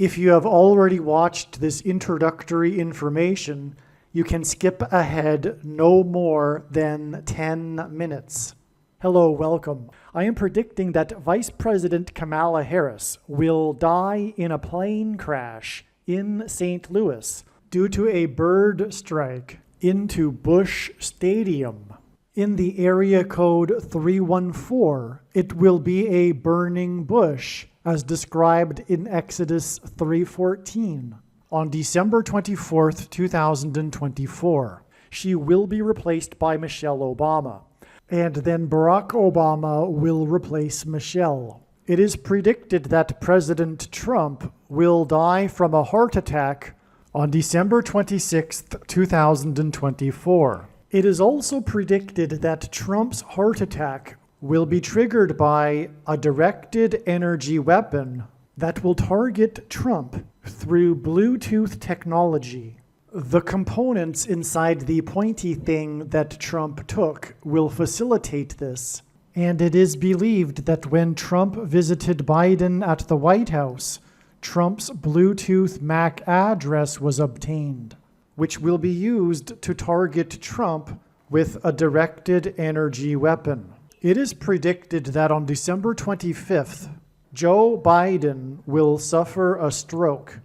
If you have already watched this introductory information, you can skip ahead no more than 10 minutes. Hello, welcome. I am predicting that Vice President Kamala Harris will die in a plane crash in St. Louis due to a bird strike into Busch Stadium. In the area code 314, it will be a burning bush, as described in Exodus 3:14. On December 24th, 2024, she will be replaced by Michelle Obama, and then Barack Obama will replace Michelle. It is predicted that President Trump will die from a heart attack on December 26th, 2024. It is also predicted that Trump's heart attack will be triggered by a directed energy weapon that will target Trump through Bluetooth technology. The components inside the pointy thing that Trump took will facilitate this, and it is believed that when Trump visited Biden at the White House, Trump's Bluetooth MAC address was obtained, which will be used to target Trump with a directed energy weapon. It is predicted that on December 25th, Joe Biden will suffer a stroke.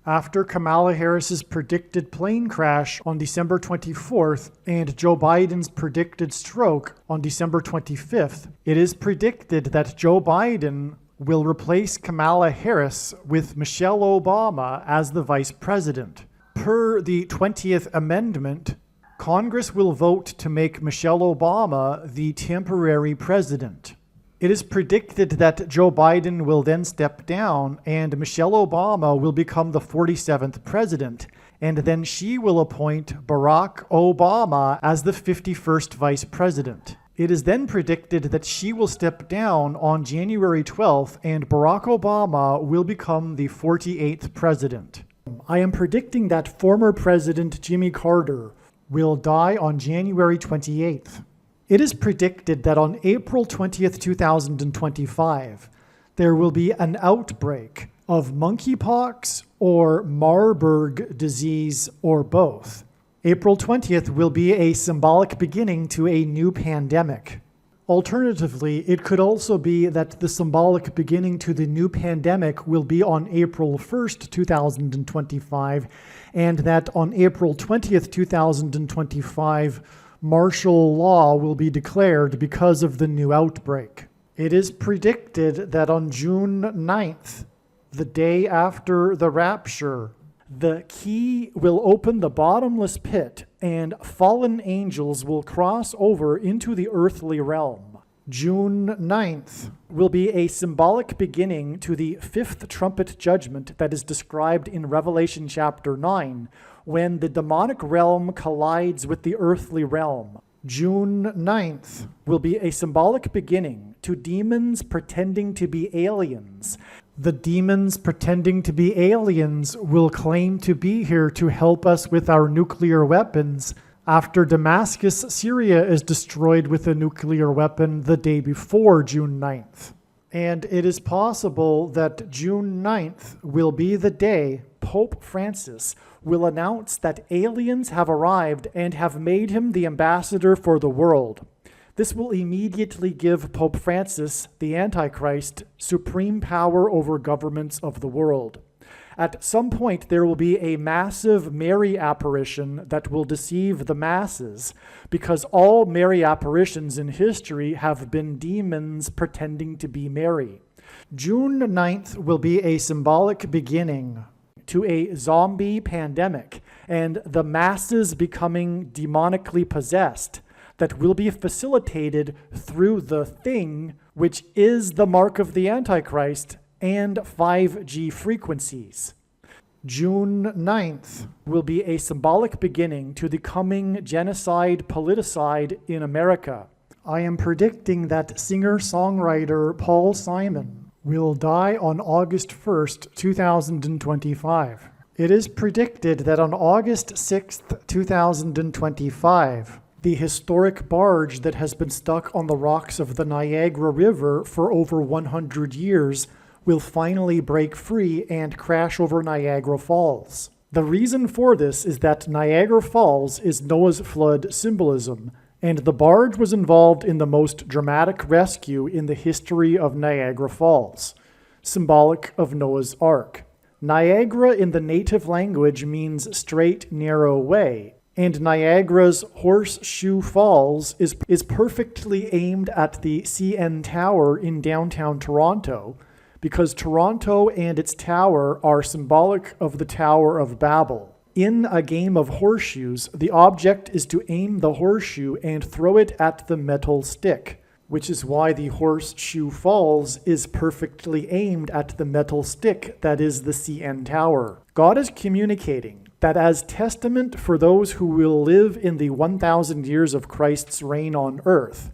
After Kamala Harris's predicted plane crash on December 24th and Joe Biden's predicted stroke on December 25th, it is predicted that Joe Biden will replace Kamala Harris with Michelle Obama as the vice president. Per the 20th Amendment, Congress will vote to make Michelle Obama the temporary president. It is predicted that Joe Biden will then step down and Michelle Obama will become the 47th president, and then she will appoint Barack Obama as the 51st vice president. It is then predicted that she will step down on January 12th and Barack Obama will become the 48th president. I am predicting that former President Jimmy Carter will die on January 28th. It is predicted that on April 20th, 2025, there will be an outbreak of monkeypox or Marburg disease or both. April 20th will be a symbolic beginning to a new pandemic. Alternatively, it could also be that the symbolic beginning to the new pandemic will be on April 1st, 2025, and that on April 20th, 2025, martial law will be declared because of the new outbreak. It is predicted that on June 9th, the day after the rapture, the key will open the bottomless pit and fallen angels will cross over into the earthly realm. June 9th will be a symbolic beginning to the fifth trumpet judgment that is described in Revelation chapter 9, when the demonic realm collides with the earthly realm. June 9th will be a symbolic beginning to demons pretending to be aliens. The demons pretending to be aliens will claim to be here to help us with our nuclear weapons after Damascus, Syria is destroyed with a nuclear weapon the day before June 9th. And it is possible that June 9th will be the day Pope Francis will announce that aliens have arrived and have made him the ambassador for the world. This will immediately give Pope Francis, the Antichrist, supreme power over governments of the world. At some point, there will be a massive Mary apparition that will deceive the masses, because all Mary apparitions in history have been demons pretending to be Mary. June 9th will be a symbolic beginning to a zombie pandemic and the masses becoming demonically possessed that will be facilitated through the thing, which is the mark of the Antichrist and 5G frequencies. June 9th will be a symbolic beginning to the coming genocide politicide in America. I am predicting that singer-songwriter Paul Simon will die on August 1st, 2025. It is predicted that on August 6th, 2025, the historic barge that has been stuck on the rocks of the Niagara River for over 100 years will finally break free and crash over Niagara Falls. The reason for this is that Niagara Falls is Noah's flood symbolism, and the barge was involved in the most dramatic rescue in the history of Niagara Falls, symbolic of Noah's Ark. Niagara in the native language means straight, narrow way, and Niagara's Horseshoe Falls is perfectly aimed at the CN Tower in downtown Toronto, because Toronto and its tower are symbolic of the Tower of Babel. In a game of horseshoes, the object is to aim the horseshoe and throw it at the metal stick, which is why the Horseshoe Falls is perfectly aimed at the metal stick that is the CN Tower. God is communicating that as testament for those who will live in the 1,000 years of Christ's reign on earth,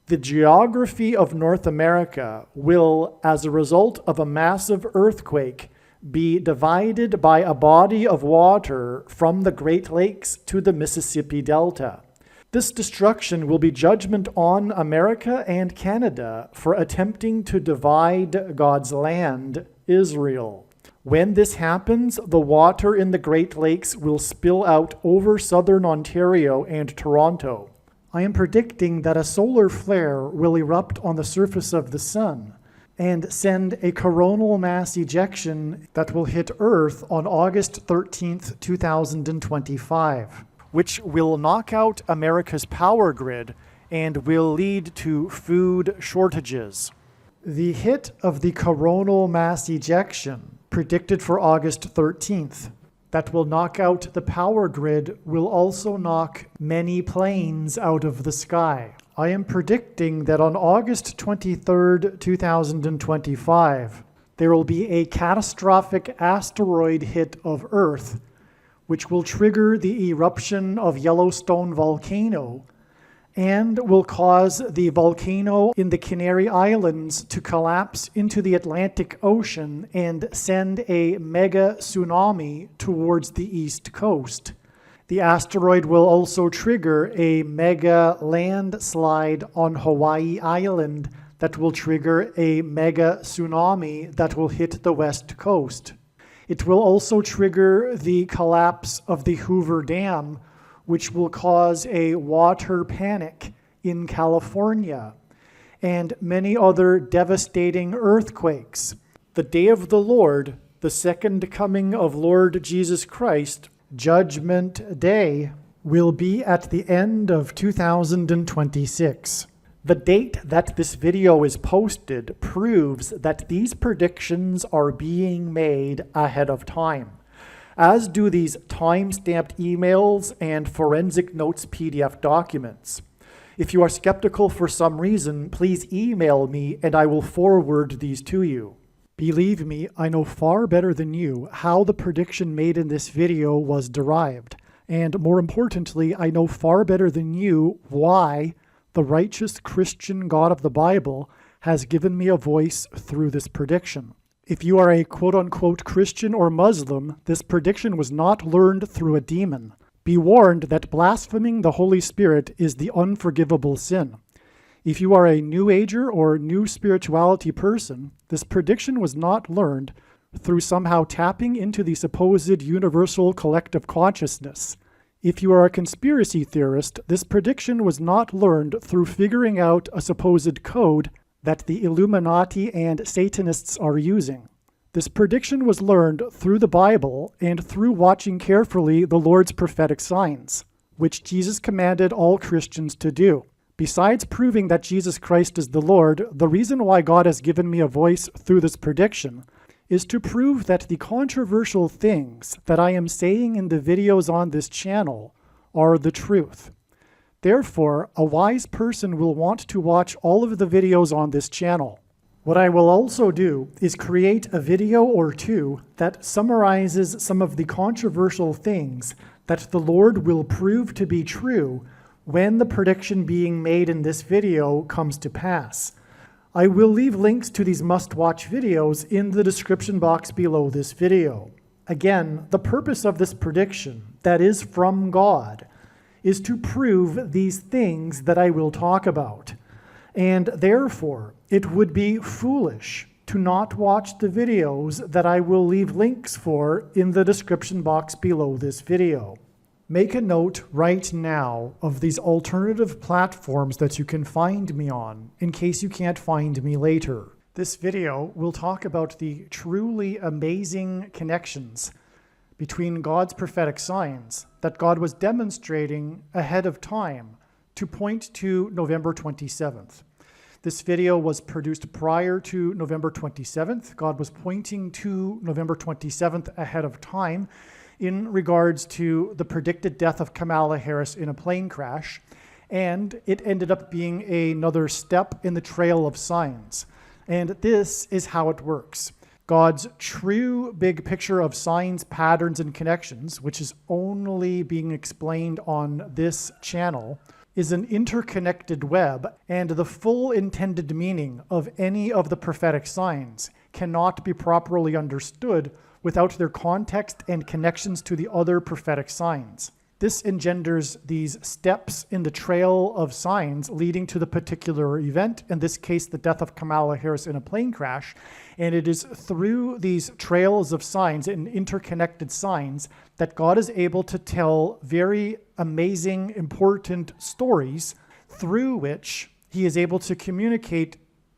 the geography of North America will, as a result of a massive earthquake, be divided by a body of water from the Great Lakes to the Mississippi Delta. This destruction will be judgment on America and Canada for attempting to divide God's land, Israel. When this happens, the water in the Great Lakes will spill out over southern Ontario and Toronto. I am predicting that a solar flare will erupt on the surface of the sun and send a coronal mass ejection that will hit Earth on August 13th, 2025, which will knock out America's power grid and will lead to food shortages. The hit of the coronal mass ejection, predicted for August 13th, that will knock out the power grid will also knock many planes out of the sky. I am predicting that on August 23rd, 2025, there will be a catastrophic asteroid hit of Earth, which will trigger the eruption of Yellowstone volcano and will cause the volcano in the Canary Islands to collapse into the Atlantic Ocean and send a mega tsunami towards the east coast. The asteroid will also trigger a mega landslide on Hawaii Island that will trigger a mega tsunami that will hit the west coast. It will also trigger the collapse of the Hoover Dam, which will cause a water panic in California, and many other devastating earthquakes. The day of the Lord, the second coming of Lord Jesus Christ, Judgment Day, will be at the end of 2026. The date that this video is posted proves that these predictions are being made ahead of time, as do these time-stamped emails and forensic notes PDF documents. If you are skeptical for some reason, please email me and I will forward these to you. Believe me, I know far better than you how the prediction made in this video was derived. And more importantly, I know far better than you why the righteous Christian God of the Bible has given me a voice through this prediction. If you are a quote-unquote Christian or Muslim, this prediction was not learned through a demon. Be warned that blaspheming the Holy Spirit is the unforgivable sin. If you are a New Ager or New Spirituality person, this prediction was not learned through somehow tapping into the supposed universal collective consciousness. If you are a conspiracy theorist, this prediction was not learned through figuring out a supposed code that the Illuminati and Satanists are using. This prediction was learned through the Bible and through watching carefully the Lord's prophetic signs, which Jesus commanded all Christians to do. Besides proving that Jesus Christ is the Lord, the reason why God has given me a voice through this prediction is to prove that the controversial things that I am saying in the videos on this channel are the truth. Therefore, a wise person will want to watch all of the videos on this channel. What I will also do is create a video or two that summarizes some of the controversial things that the Lord will prove to be true when the prediction being made in this video comes to pass. I will leave links to these must-watch videos in the description box below this video. Again, the purpose of this prediction, that is from God, is to prove these things that I will talk about. And therefore, it would be foolish to not watch the videos that I will leave links for in the description box below this video. Make a note right now of these alternative platforms that you can find me on in case you can't find me later. This video will talk about the truly amazing connections between God's prophetic signs that God was demonstrating ahead of time to point to November 27th. This video was produced prior to November 27th. God was pointing to November 27th ahead of time in regards to the predicted death of Kamala Harris in a plane crash, and it ended up being another step in the trail of signs. And this is how it works. God's true big picture of signs, patterns, and connections, which is only being explained on this channel, is an interconnected web, and the full intended meaning of any of the prophetic signs cannot be properly understood without their context and connections to the other prophetic signs. This engenders these steps in the trail of signs leading to the particular event, in this case, the death of Kamala Harris in a plane crash. And it is through these trails of signs and interconnected signs that God is able to tell very amazing, important stories through which he is able to communicate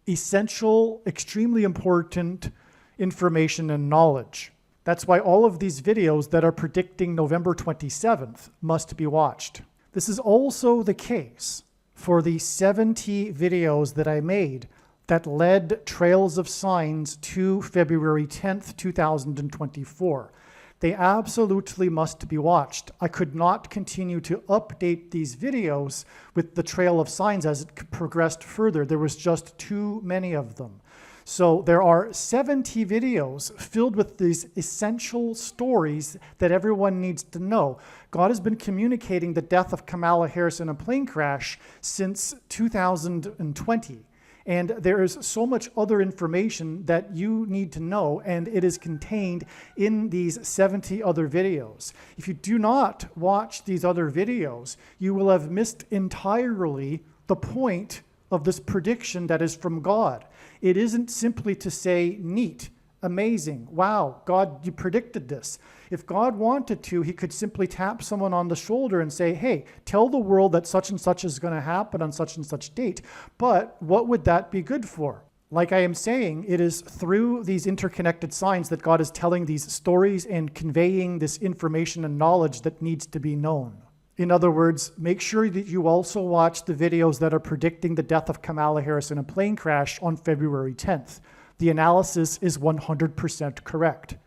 essential, extremely important information and knowledge. That's why all of these videos that are predicting November 27th must be watched. This is also the case for the 70 videos that I made that led Trails of Signs to February 10th, 2024. They absolutely must be watched. I could not continue to update these videos with the Trail of Signs as it progressed further. There was just too many of them. So there are 70 videos filled with these essential stories that everyone needs to know. God has been communicating the death of Kamala Harris in a plane crash since 2020. And there is so much other information that you need to know, and it is contained in these 70 other videos. If you do not watch these other videos, you will have missed entirely the point of this prediction that is from God. It isn't simply to say, neat, amazing, wow, God, you predicted this. If God wanted to, he could simply tap someone on the shoulder and say, hey, tell the world that such and such is going to happen on such and such date. But what would that be good for? Like I am saying, it is through these interconnected signs that God is telling these stories and conveying this information and knowledge that needs to be known. In other words, make sure that you also watch the videos that are predicting the death of Kamala Harris in a plane crash on February 10th. The analysis is 100% correct.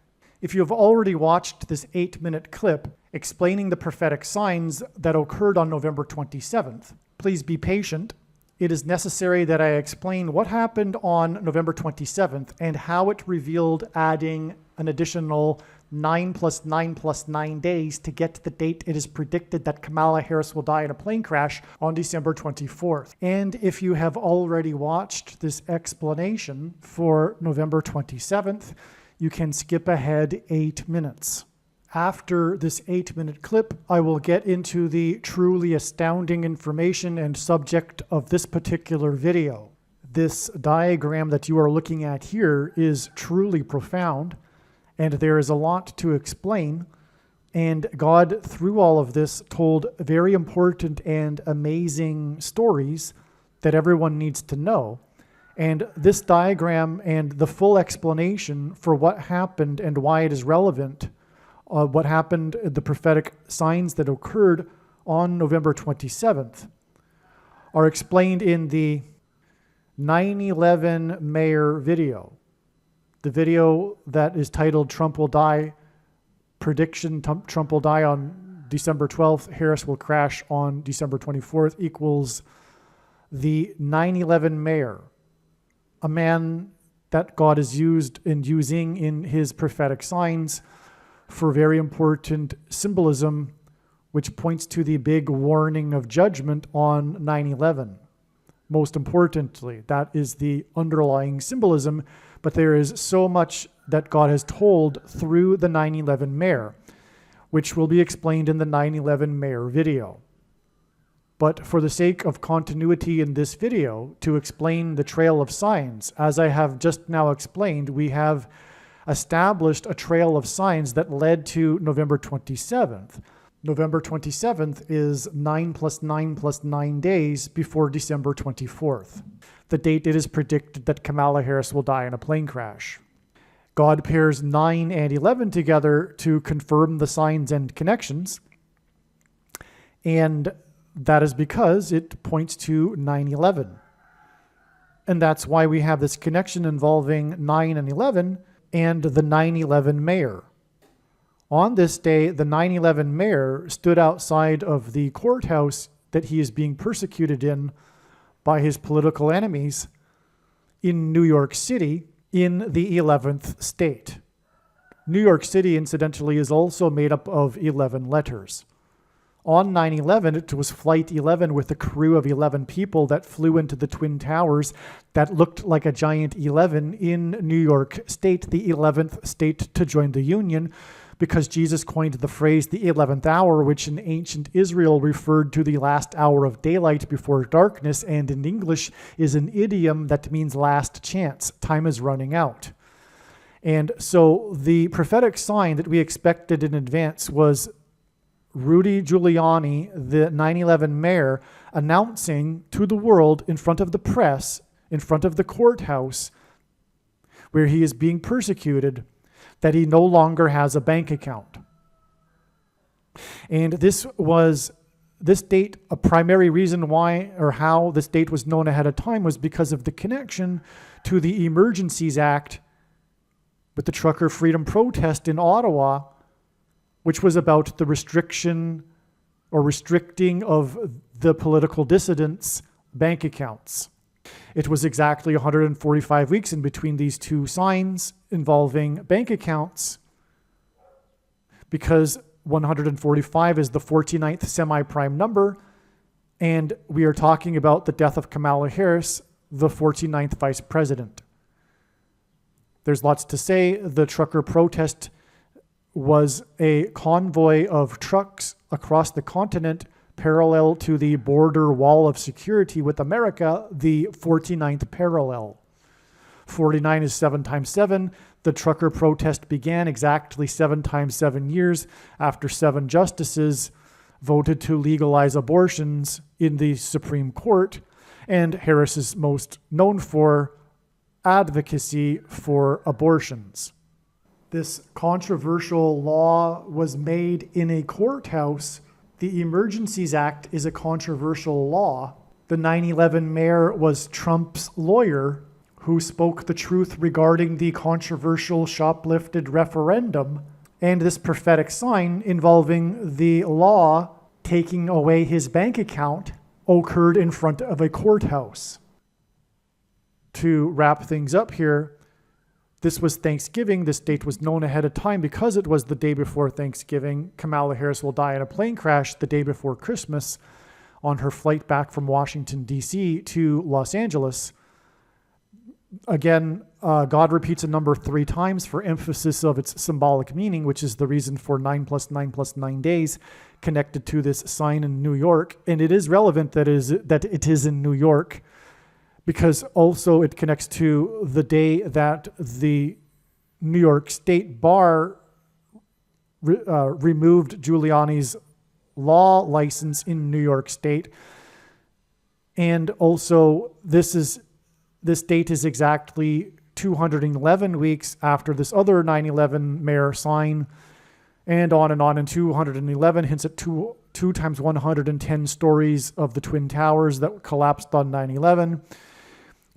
If you have already watched this 8-minute clip explaining the prophetic signs that occurred on November 27th, please be patient. It is necessary that I explain what happened on November 27th and how it revealed adding an additional 9 plus 9 plus 9 days to get to the date it is predicted that Kamala Harris will die in a plane crash on December 24th. And if you have already watched this explanation for November 27th, you can skip ahead 8 minutes. After this 8-minute clip, I will get into the truly astounding information and subject of this particular video. This diagram that you are looking at here is truly profound, and there is a lot to explain. And God, through all of this, told very important and amazing stories that everyone needs to know. And this diagram and the full explanation for what happened and why it is relevant, what happened, the prophetic signs that occurred on November 27th, are explained in the 9/11 Mayor video. The video that is titled Trump Will Die, Prediction Trump Will Die on December 12th, Harris Will Crash on December 24th, equals the 9/11 Mayor, a man that God is using in his prophetic signs for very important symbolism, which points to the big warning of judgment on 9/11. Most importantly, that is the underlying symbolism, but there is so much that God has told through the 9/11 Mayor, which will be explained in the 9/11 Mayor video. But for the sake of continuity in this video, to explain the trail of signs, as I have just now explained, we have established a trail of signs that led to November 27th. November 27th is 9 plus 9 plus 9 days before December 24th, the date it is predicted that Kamala Harris will die in a plane crash. God pairs 9 and 11 together to confirm the signs and connections, and that is because it points to 9/11. And that's why we have this connection involving 9 and 11 and the 9/11 mayor. On this day, the 9/11 mayor stood outside of the courthouse that he is being persecuted in by his political enemies in New York City, in the 11th state. New York City, incidentally, is also made up of 11 letters. On 9/11, it was Flight 11 with a crew of 11 people that flew into the Twin Towers that looked like a giant 11 in New York State, the 11th state to join the Union, because Jesus coined the phrase the 11th hour, which in ancient Israel referred to the last hour of daylight before darkness, and in English is an idiom that means last chance. Time is running out. And so the prophetic sign that we expected in advance was Rudy Giuliani, the 9/11 mayor, announcing to the world in front of the press, in front of the courthouse, where he is being persecuted, that he no longer has a bank account. And this date, a primary reason why or how this date was known ahead of time was because of the connection to the Emergencies Act with the trucker freedom protest in Ottawa, which was about the restriction or restricting of the political dissidents' bank accounts. It was exactly 145 weeks in between these two signs involving bank accounts, because 145 is the 49th semi-prime number, and we are talking about the death of Kamala Harris, the 49th vice president. There's lots to say. The trucker protest was a convoy of trucks across the continent parallel to the border wall of security with America, the 49th parallel. 49 is 7 times 7. The trucker protest began exactly 7 times 7 years after 7 justices voted to legalize abortions in the Supreme Court, and Harris is most known for advocacy for abortions. This controversial law was made in a courthouse. The Emergencies Act is a controversial law. The 9/11 mayor was Trump's lawyer who spoke the truth regarding the controversial shoplifted referendum, and this prophetic sign involving the law taking away his bank account occurred in front of a courthouse. To wrap things up here, this was Thanksgiving. This date was known ahead of time because it was the day before Thanksgiving. Kamala Harris will die in a plane crash the day before Christmas on her flight back from Washington, D.C. to Los Angeles. Again, God repeats a number 3 times for emphasis of its symbolic meaning, which is the reason for 9 plus 9 plus 9 days connected to this sign in New York. And it is relevant that it is in New York, because also it connects to the day that the New York State Bar removed Giuliani's law license in New York State. And also this date is exactly 211 weeks after this other 9/11 mayor sign, and on, and 211 hints at 2 times 110 stories of the Twin Towers that collapsed on 9/11.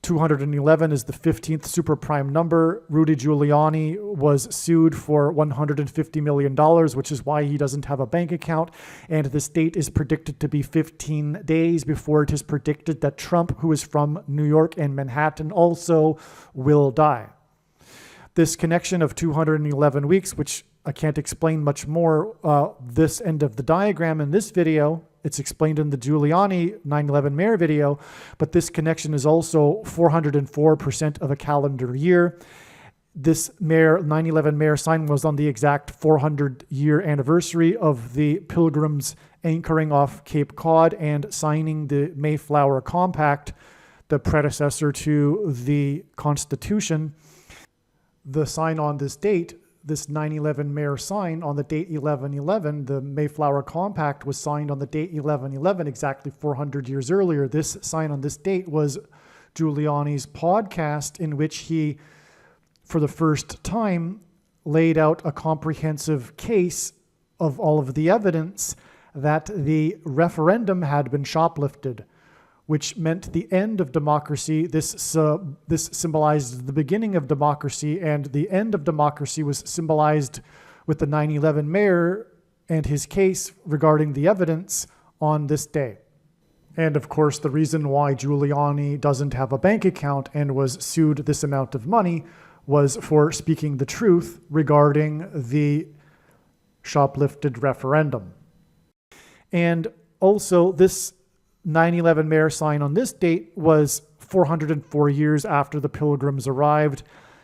211 is the 15th super prime number. Rudy Giuliani was sued for $150 million, which is why he doesn't have a bank account. And this date is predicted to be 15 days before it is predicted that Trump, who is from New York and Manhattan, also will die. This connection of 211 weeks, which I can't explain much more, this end of the diagram in this video, it's explained in the Giuliani 9/11 mayor video, but this connection is also 404% of a calendar year. This 9/11 mayor sign was on the exact 400-year anniversary of the Pilgrims anchoring off Cape Cod and signing the Mayflower Compact, the predecessor to the Constitution. The sign on this date, this 9/11 mayor sign on the date 11/11, the Mayflower Compact was signed on the date 11/11, exactly 400 years earlier. This sign on this date was Giuliani's podcast, in which he, for the first time, laid out a comprehensive case of all of the evidence that the referendum had been shoplifted, which meant the end of democracy. This symbolized the beginning of democracy, and the end of democracy was symbolized with the 9/11 mayor and his case regarding the evidence on this day. And of course, the reason why Giuliani doesn't have a bank account and was sued this amount of money was for speaking the truth regarding the shoplifted referendum. And also, this 9/11 mayor sign on this date was 404 years after the Pilgrims arrived,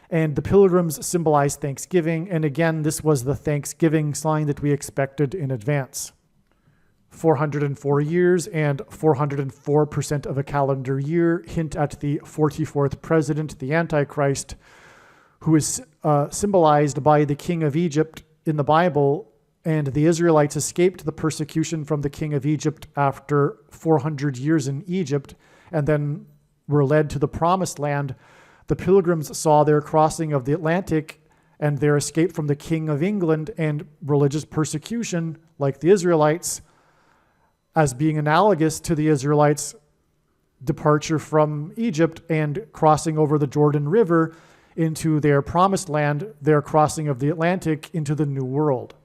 and the Pilgrims symbolized Thanksgiving, and again, this was the Thanksgiving sign that we expected in advance. 404 years and 404% of a calendar year hint at the 44th president, the Antichrist, who is symbolized by the king of Egypt in the Bible. And the Israelites escaped the persecution from the king of Egypt after 400 years in Egypt and then were led to the promised land. The Pilgrims saw their crossing of the Atlantic and their escape from the king of England and religious persecution, like the Israelites, as being analogous to the Israelites' departure from Egypt and crossing over the Jordan River into their promised land, their crossing of the Atlantic into the New World.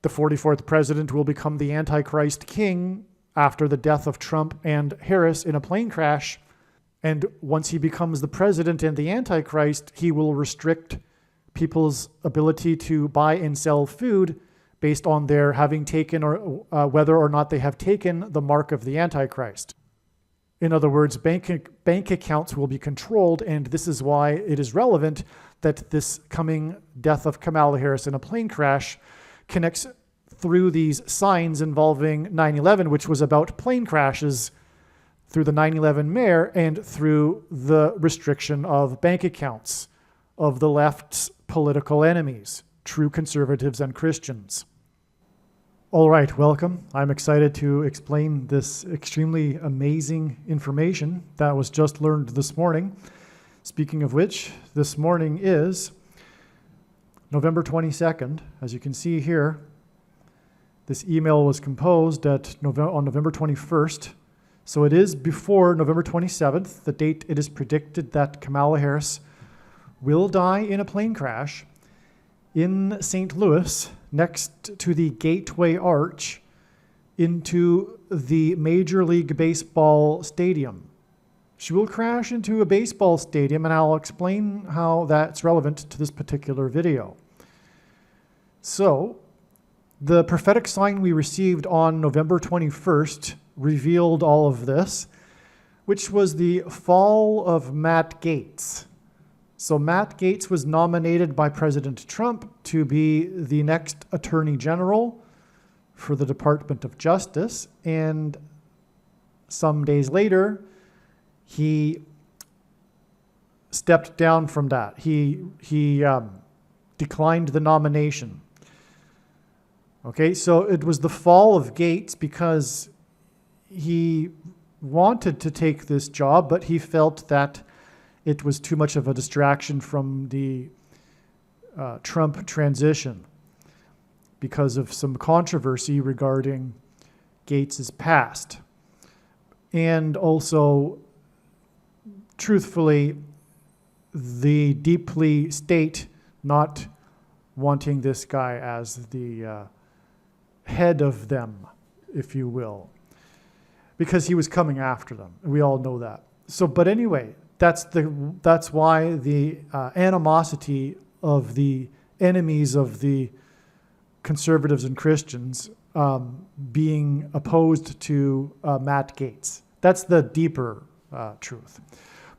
The 44th president will become the Antichrist king after the death of Trump and Harris in a plane crash. And once he becomes the president and the Antichrist, he will restrict people's ability to buy and sell food based on their having taken or whether or not they have taken the mark of the Antichrist. In other words, bank accounts will be controlled, and this is why it is relevant that this coming death of Kamala Harris in a plane crash connects through these signs involving 9/11, which was about plane crashes, through the 9/11 mayor, and through the restriction of bank accounts of the left's political enemies, true conservatives and Christians. All right, welcome. I'm excited to explain this extremely amazing information that was just learned this morning. Speaking of which, this morning is November 22nd. As you can see here, this email was composed on November 21st. So it is before November 27th, the date it is predicted that Kamala Harris will die in a plane crash in St. Louis next to the Gateway Arch into the Major League Baseball stadium. She will crash into a baseball stadium, and I'll explain how that's relevant to this particular video. So, the prophetic sign we received on November 21st revealed all of this, which was the fall of Matt Gaetz. So Matt Gaetz was nominated by President Trump to be the next Attorney General for the Department of Justice, and some days later, he stepped down from that. He declined the nomination. Okay, so it was the fall of Gaetz because he wanted to take this job, but he felt that it was too much of a distraction from the Trump transition because of some controversy regarding Gaetz's past. And also, truthfully, the deeply state not wanting this guy as the head of them, if you will, because he was coming after them. We all know that. So, but anyway, that's why the animosity of the enemies of the conservatives and Christians being opposed to Matt Gaetz. That's the deeper truth.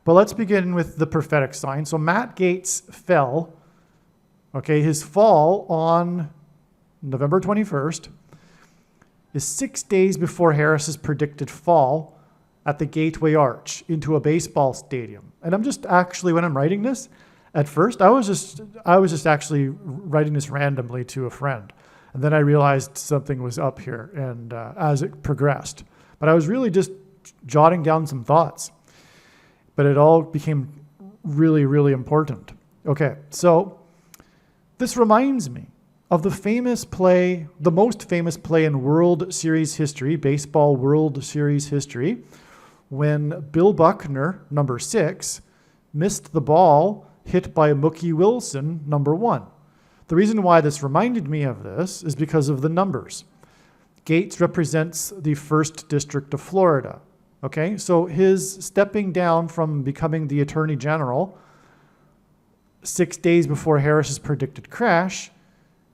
But let's begin with the prophetic sign. So Matt Gaetz fell, okay, his fall on November 21st is 6 days before Harris's predicted fall at the Gateway Arch into a baseball stadium. And I'm just actually, when I'm writing this, at first, I was just actually writing this randomly to a friend. And then I realized something was up here, and as it progressed. But I was really just jotting down some thoughts. But it all became really, really important. Okay, so this reminds me of the famous play, the most famous play in World Series history, baseball World Series history, when Bill Buckner, number 6, missed the ball hit by Mookie Wilson, number 1. The reason why this reminded me of this is because of the numbers. Gaetz represents the 1st District of Florida. Okay, so his stepping down from becoming the Attorney General 6 days before Harris's predicted crash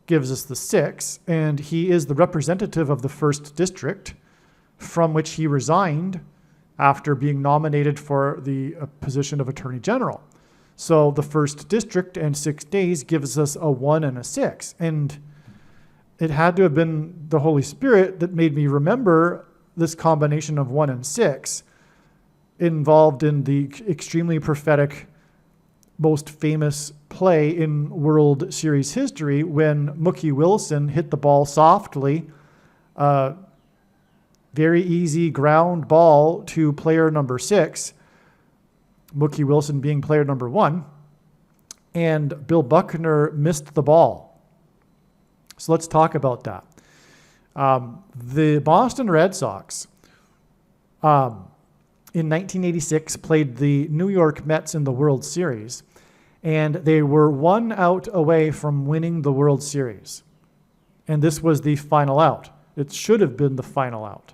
gives us the 6, and he is the representative of the 1st District from which he resigned after being nominated for the position of Attorney General. So the 1st District and 6 days gives us a 1 and a 6. And it had to have been the Holy Spirit that made me remember this combination of 1 and 6 involved in the extremely prophetic, most famous play in World Series history when Mookie Wilson hit the ball softly, very easy ground ball to player number 6, Mookie Wilson being player number 1, and Bill Buckner missed the ball. So let's talk about that. The Boston Red Sox in 1986 played the New York Mets in the World Series, and they were 1 out away from winning the World Series. And this was the final out. It should have been the final out.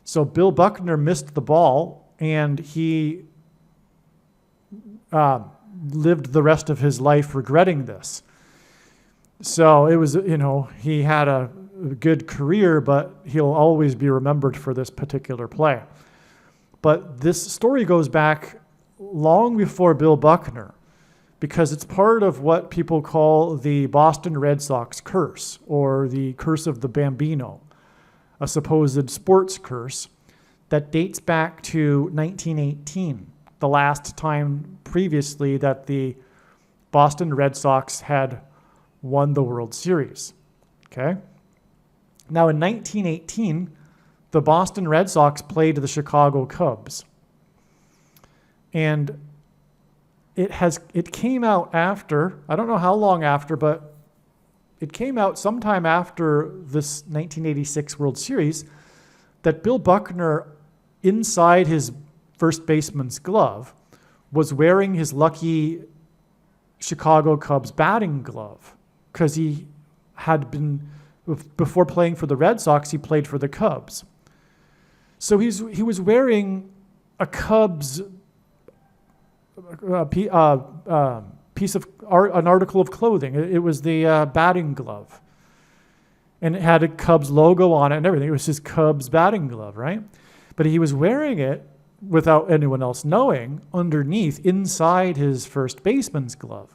So Bill Buckner missed the ball, and he lived the rest of his life regretting this. So it was, he had a good career, but he'll always be remembered for this particular play. But this story goes back long before Bill Buckner, because it's part of what people call the Boston Red Sox curse, or the curse of the Bambino, a supposed sports curse that dates back to 1918, the last time previously that the Boston Red Sox had won the World Series. Okay? Now in 1918, the Boston Red Sox played the Chicago Cubs. And it came out after, I don't know how long after, but it came out sometime after this 1986 World Series that Bill Buckner, inside his first baseman's glove, was wearing his lucky Chicago Cubs batting glove, because he had been, before playing for the Red Sox, he played for the Cubs. So he was wearing a Cubs piece of art, an article of clothing. It was the batting glove, and it had a Cubs logo on it and everything. It was his Cubs batting glove, right? But he was wearing it without anyone else knowing underneath, inside his first baseman's glove.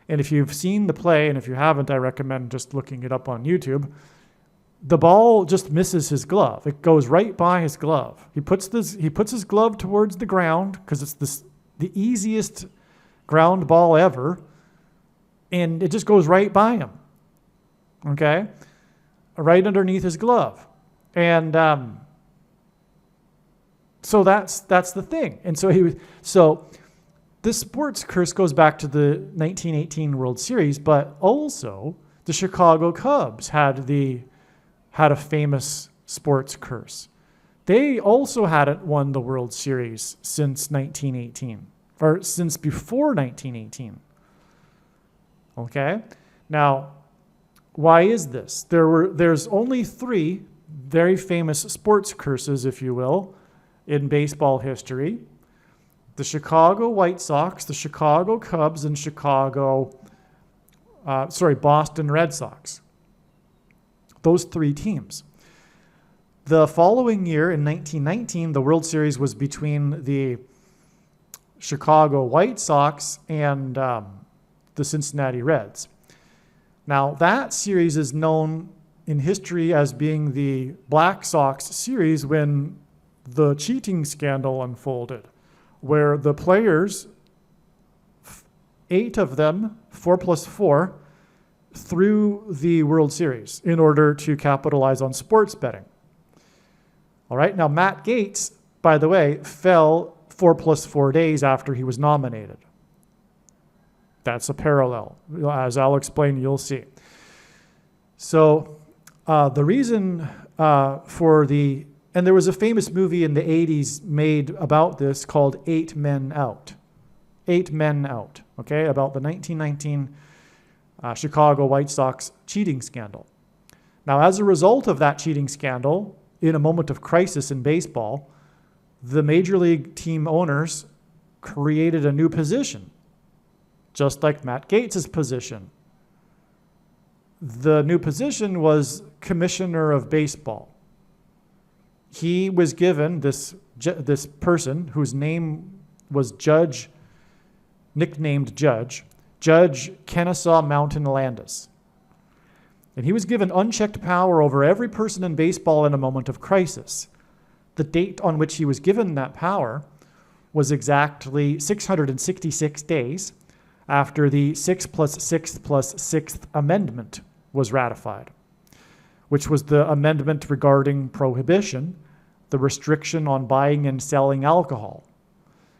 And if you've seen the play, and if you haven't, I recommend just looking it up on YouTube. The ball just misses his glove. It goes right by his glove. He puts his glove towards the ground because it's the easiest ground ball ever, and it just goes right by him. Okay, right underneath his glove, and so that's the thing. And so this sports curse goes back to the 1918 World Series, but also the Chicago Cubs had a famous sports curse. They also hadn't won the World Series since 1918, or since before 1918. Okay? Now, why is this? There's only 3 very famous sports curses, if you will, in baseball history. The Chicago White Sox, the Chicago Cubs, and Boston Red Sox. Those 3 teams. The following year, in 1919, the World Series was between the Chicago White Sox and the Cincinnati Reds. Now, that series is known in history as being the Black Sox series when the cheating scandal unfolded, where the players, 8 of them, 4+4, threw the World Series in order to capitalize on sports betting. All right, now Matt Gaetz, by the way, fell 4+4 days after he was nominated. That's a parallel. As I'll explain, you'll see. So the reason and there was a famous movie in the 80s made about this called 8 Men Out. 8 Men Out, okay, about the 1919 Chicago White Sox cheating scandal. Now, as a result of that cheating scandal, in a moment of crisis in baseball, the major league team owners created a new position, just like Matt Gaetz' position. The new position was Commissioner of Baseball. He was given this person whose name was nicknamed Judge Kennesaw Mountain Landis. And he was given unchecked power over every person in baseball in a moment of crisis. The date on which he was given that power was exactly 666 days after the 6+6+6th Amendment was ratified, which was the amendment regarding prohibition, the restriction on buying and selling alcohol.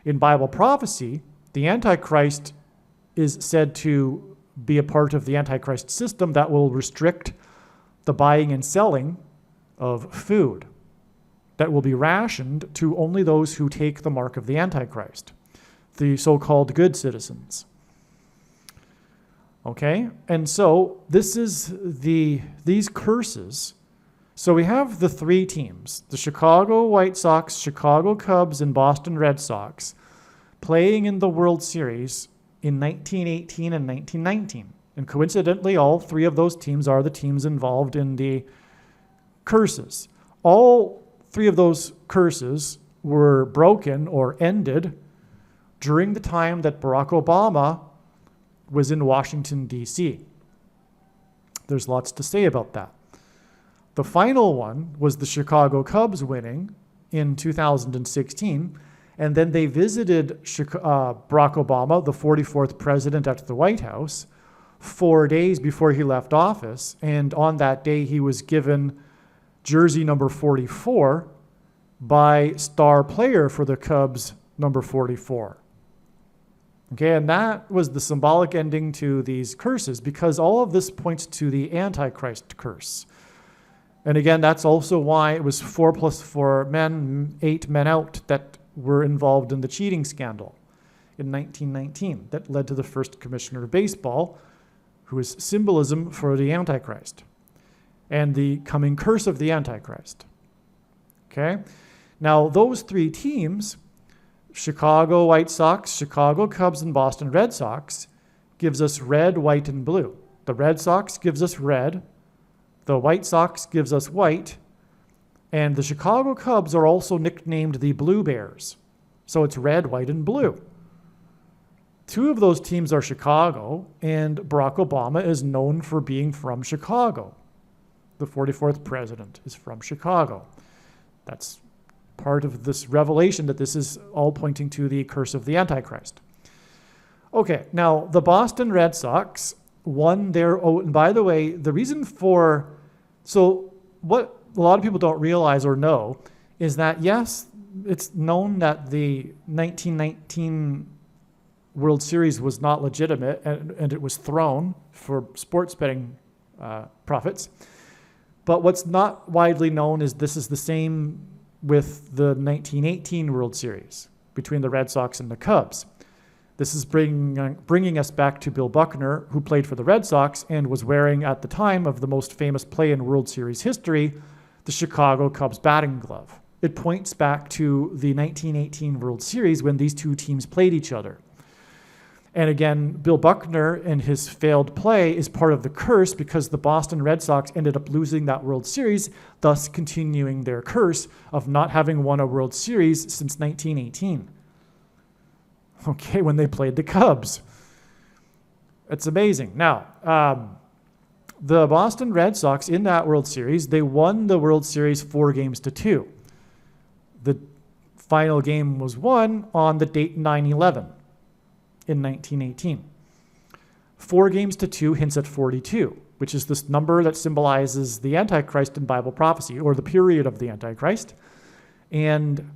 In Bible prophecy, the Antichrist is said to be a part of the Antichrist system that will restrict the buying and selling of food, that will be rationed to only those who take the mark of the Antichrist, the so-called good citizens. Okay, and so this is these curses. So we have the 3 teams, the Chicago White Sox, Chicago Cubs, and Boston Red Sox, playing in the World Series in 1918 and 1919. And coincidentally, all 3 of those teams are the teams involved in the curses. All 3 of those curses were broken or ended during the time that Barack Obama was in Washington, D.C. There's lots to say about that. The final one was the Chicago Cubs winning in 2016, and then they visited Barack Obama, the 44th president, at the White House 4 days before he left office, and on that day he was given jersey number 44 by star player for the Cubs, number 44. Okay, and that was the symbolic ending to these curses, because all of this points to the Antichrist curse. And again, that's also why it was 4+4 men, 8 men out that were involved in the cheating scandal in 1919 that led to the first commissioner of baseball, who is symbolism for the Antichrist and the coming curse of the Antichrist. Okay? Now, those 3 teams, Chicago White Sox, Chicago Cubs, and Boston Red Sox, gives us red, white, and blue. The Red Sox gives us red, the White Sox gives us white, and the Chicago Cubs are also nicknamed the Blue Bears. So it's red, white, and blue. 2 of those teams are Chicago, and Barack Obama is known for being from Chicago. The 44th president is from Chicago. That's part of this revelation that this is all pointing to the curse of the Antichrist. Okay, now the Boston Red Sox won their, and by the way, the reason for, so what a lot of people don't realize or know is that, yes, it's known that the 1919 World Series was not legitimate and it was thrown for sports betting profits. But what's not widely known is this is the same with the 1918 World Series between the Red Sox and the Cubs. This is bringing us back to Bill Buckner, who played for the Red Sox and was wearing, at the time of the most famous play in World Series history, the Chicago Cubs batting glove. It points back to the 1918 World Series when these 2 teams played each other. And again, Bill Buckner and his failed play is part of the curse because the Boston Red Sox ended up losing that World Series, thus continuing their curse of not having won a World Series since 1918. okay, when they played the Cubs. It's amazing. Now, the Boston Red Sox in that World Series, they won the World Series 4-2. The final game was won on the date 9/11 in 1918. 4-2 hints at 42, which is this number that symbolizes the Antichrist in Bible prophecy, or the period of the Antichrist. And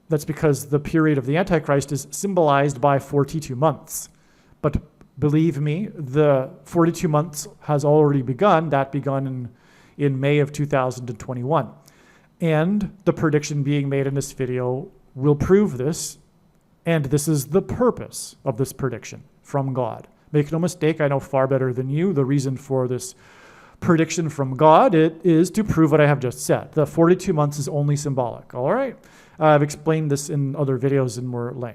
that's because the period of the Antichrist is symbolized by 42 months. But believe me, the 42 months has already begun. That begun in May of 2021. And the prediction being made in this video will prove this. And this is the purpose of this prediction from God. Make no mistake, I know far better than you the reason for this prediction from God. It is to prove what I have just said. The 42 months is only symbolic, all right? I've explained this in other videos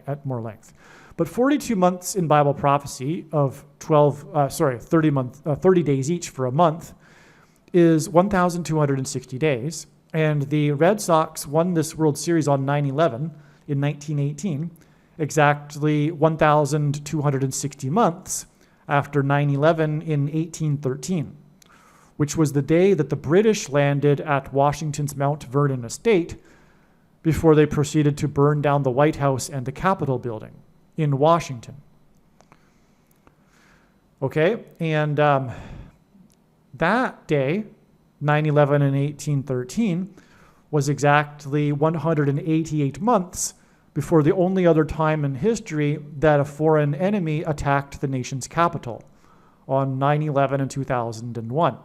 at more length. But 42 months in Bible prophecy of 30 days each for a month is 1,260 days. And the Red Sox won this World Series on 9/11 in 1918, exactly 1,260 months after 9/11 in 1813, which was the day that the British landed at Washington's Mount Vernon estate before they proceeded to burn down the White House and the Capitol building in Washington. Okay, and that day, 9/11 and 1813, was exactly 188 months before the only other time in history that a foreign enemy attacked the nation's capital, on 9/11 and 2001.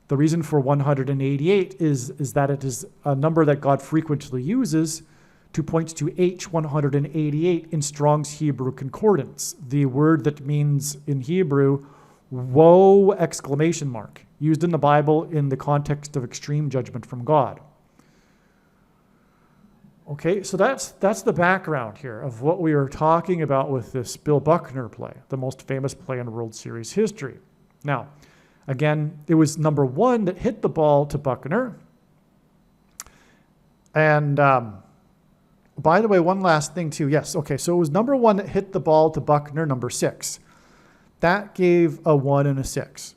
The reason for 188 is that it is a number that God frequently uses to point to H188 in Strong's Hebrew Concordance, the word that means in Hebrew, woe, exclamation mark, used in the Bible in the context of extreme judgment from God. Okay, so that's the background here of what we are talking about with this Bill Buckner play, the most famous play in World Series history. Now, again, it was number one that hit the ball to Buckner. And by the way, one last thing too. Yes, okay, so it was number one that hit the ball to Buckner, number 6. That gave a 1 and a 6.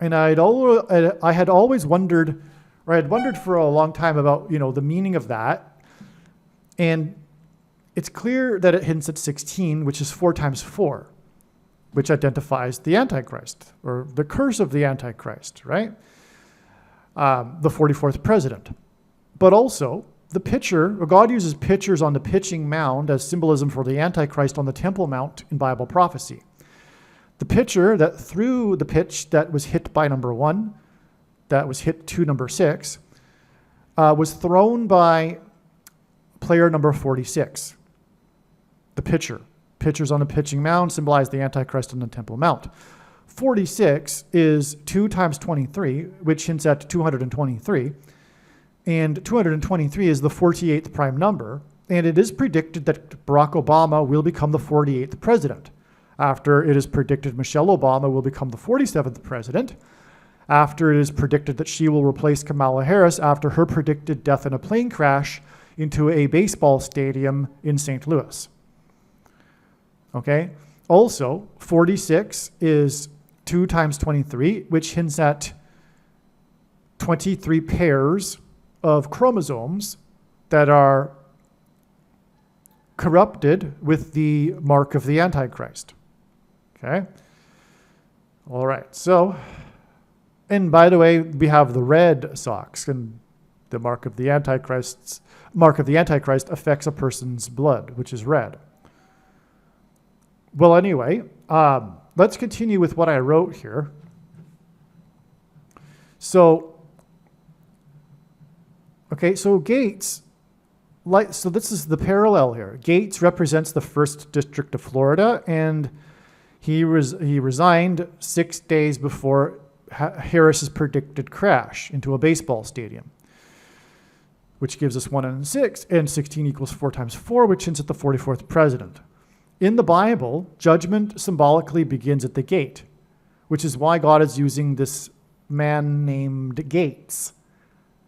And I had always wondered, or I had wondered for a long time about, the meaning of that. And it's clear that it hints at 16, which is 4 times 4, which identifies the Antichrist, or the curse of the Antichrist, right? The 44th president. But also, the pitcher, God uses pitchers on the pitching mound as symbolism for the Antichrist on the Temple Mount in Bible prophecy. The pitcher that threw the pitch that was hit by number 1, that was hit to number 6, was thrown by player number 46, the pitcher. Pitchers on the pitching mound symbolize the Antichrist on the Temple Mount. 46 is 2 times 23, which hints at 223. And 223 is the 48th prime number. And it is predicted that Barack Obama will become the 48th president. After it is predicted Michelle Obama will become the 47th president. After it is predicted that she will replace Kamala Harris after her predicted death in a plane crash into a baseball stadium in St. Louis. Okay? Also, 46 is 2 times 23, which hints at 23 pairs of chromosomes that are corrupted with the mark of the Antichrist. Okay? All right. So, and by the way, we have the Red Sox, and the mark of the Antichrist affects a person's blood, which is red. Well, anyway, let's continue with what I wrote here. So Gaetz, so this is the parallel here. Gaetz represents the 1st District of Florida, and he resigned 6 days before Harris's predicted crash into a baseball stadium, which gives us 1 and 6, and 16 equals 4 times 4, which hints at the 44th president. In the Bible, judgment symbolically begins at the gate, which is why God is using this man named Gaetz.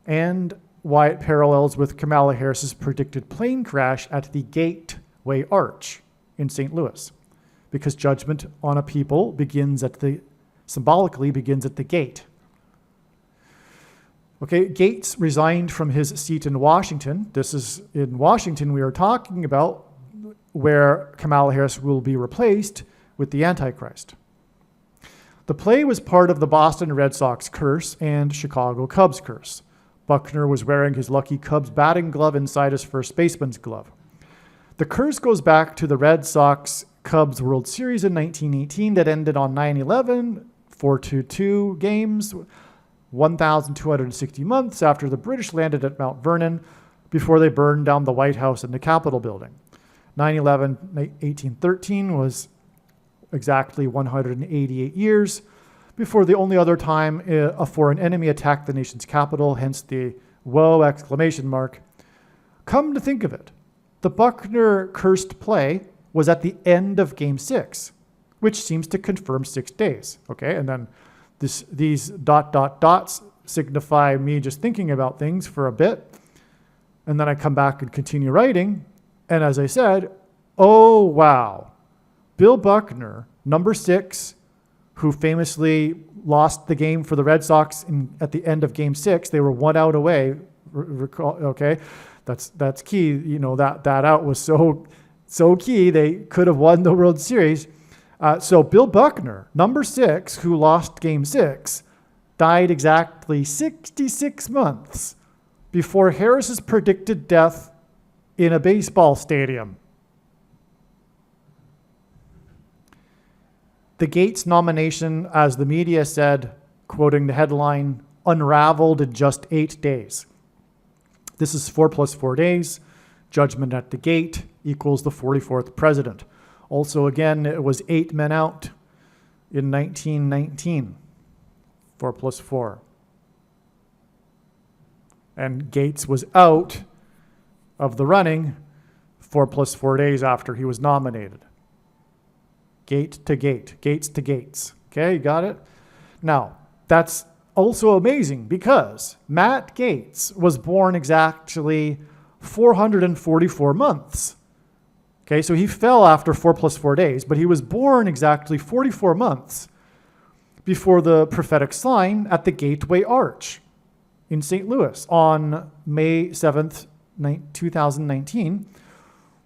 And why it parallels with Kamala Harris's predicted plane crash at the Gateway Arch in St. Louis, because judgment on a people symbolically begins at the gate. Okay, Gaetz resigned from his seat in Washington. This is in Washington we are talking about, where Kamala Harris will be replaced with the Antichrist. The play was part of the Boston Red Sox curse and Chicago Cubs curse. Buckner was wearing his lucky Cubs batting glove inside his first baseman's glove. The curse goes back to the Red Sox-Cubs World Series in 1918 that ended on 9/11, 4-2 games, 1,260 months after the British landed at Mount Vernon before they burned down the White House and the Capitol building. 9/11, 1813 was exactly 188 years before the only other time a foreign enemy attacked the nation's capital, hence the whoa exclamation mark. Come to think of it, the Buckner cursed play was at the end of Game 6, which seems to confirm 6 days. Okay, and then these ... signify me just thinking about things for a bit, and then I come back and continue writing, and as I said, oh wow, Bill Buckner, number 6, who famously lost the game for the Red Sox at the end of Game 6. They were 1 out away. Okay, that's key. You know, that out was so key. They could have won the World Series. So Bill Buckner, number 6, who lost Game 6, died exactly 66 months before Harris's predicted death in a baseball stadium. The Gaetz nomination, as the media said, quoting the headline, unraveled in just 8 days. This is 4 + 4 days. Judgment at the gate equals the 44th president. Also, again, it was 8 men out in 1919. 4 + 4. And Gaetz was out of the running 4 + 4 days after he was nominated. Gate to gate, Gaetz to Gaetz. Okay, you got it? Now, that's also amazing because Matt Gaetz was born exactly 444 months. Okay, so he fell after 4 + 4 days, but he was born exactly 44 months before the prophetic sign at the Gateway Arch in St. Louis on May 7th, 2019,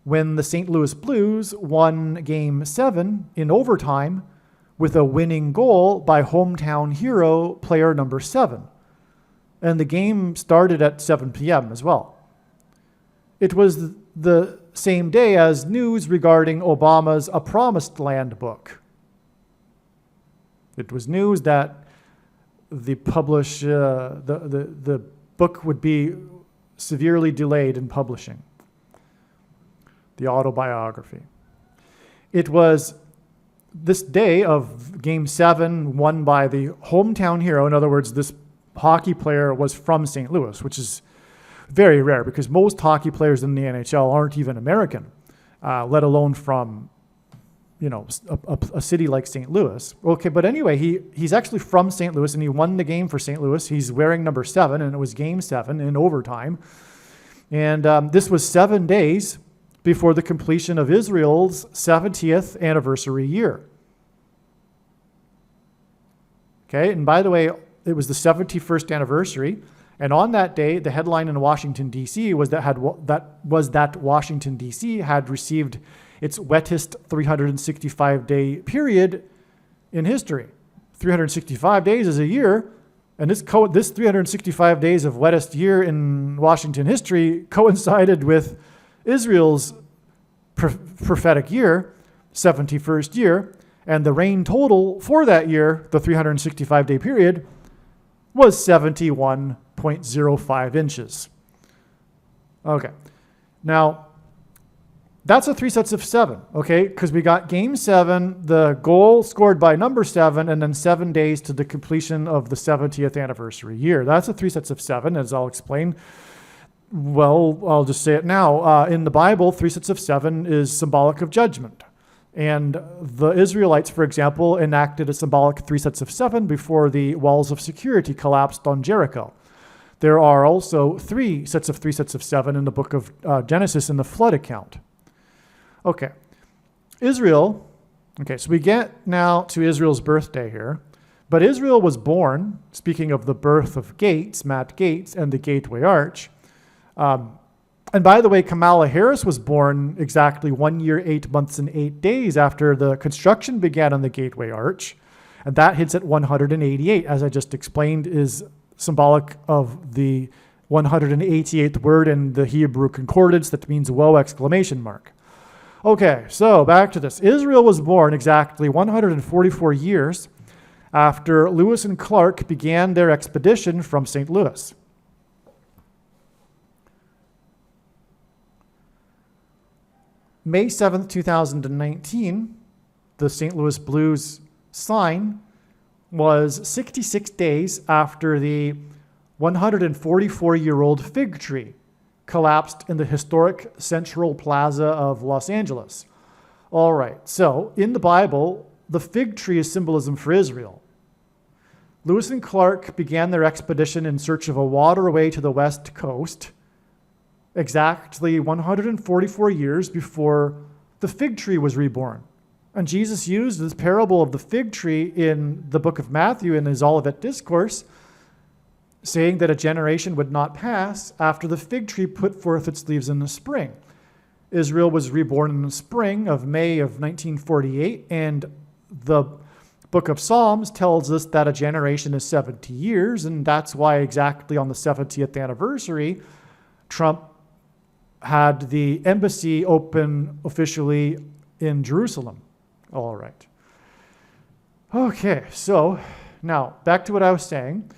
when the St. Louis Blues won Game 7 in overtime with a winning goal by hometown hero player number 7. And the game started at 7 p.m. as well. It was the same day as news regarding Obama's A Promised Land book. It was news that the book would be severely delayed in publishing. The autobiography. It was this day of Game 7 won by the hometown hero. In other words, this hockey player was from St. Louis, which is very rare because most hockey players in the NHL aren't even American, let alone from, a city like St. Louis. Okay, but anyway, he's actually from St. Louis and he won the game for St. Louis. He's wearing number 7 and it was Game 7 in overtime. And this was 7 days before the completion of Israel's 70th anniversary year. Okay, and by the way, it was the 71st anniversary, and on that day, the headline in Washington, D.C. was that Washington, D.C. had received its wettest 365-day period in history. 365 days is a year, and this 365 days of wettest year in Washington history coincided with Israel's prophetic year, 71st year, and the rain total for that year, the 365-day period, was 71.05 inches. Okay, now that's a 3 sets of 7, okay? Because we got Game 7, the goal scored by number 7, and then 7 days to the completion of the 70th anniversary year. That's a 3 sets of 7, as I'll explain. Well, I'll just say it now. In the Bible, 3 sets of 7 is symbolic of judgment. And the Israelites, for example, enacted a symbolic 3 sets of 7 before the walls of security collapsed on Jericho. There are also three sets of 7 in the book of Genesis in the flood account. Okay, Israel. Okay, so we get now to Israel's birthday here. But Israel was born, speaking of the birth of Gaetz, Matt Gaetz, and the Gateway Arch. And by the way, Kamala Harris was born exactly 1 year, 8 months, and 8 days after the construction began on the Gateway Arch. And that hits at 188, as I just explained, is symbolic of the 188th word in the Hebrew concordance that means woe, exclamation mark. Okay, so back to this. Israel was born exactly 144 years after Lewis and Clark began their expedition from St. Louis. May 7th, 2019, the St. Louis Blues sign was 66 days after the 144-year-old fig tree collapsed in the historic Central Plaza of Los Angeles. All right, so in the Bible, the fig tree is symbolism for Israel. Lewis and Clark began their expedition in search of a waterway to the west coast, exactly 144 years before the fig tree was reborn. And Jesus used this parable of the fig tree in the book of Matthew in his Olivet Discourse, saying that a generation would not pass after the fig tree put forth its leaves in the spring. Israel was reborn in the spring of May of 1948, and the book of Psalms tells us that a generation is 70 years, and that's why exactly on the 70th anniversary, Trump had the embassy open officially in Jerusalem. All right. Okay, so now back to what I was saying.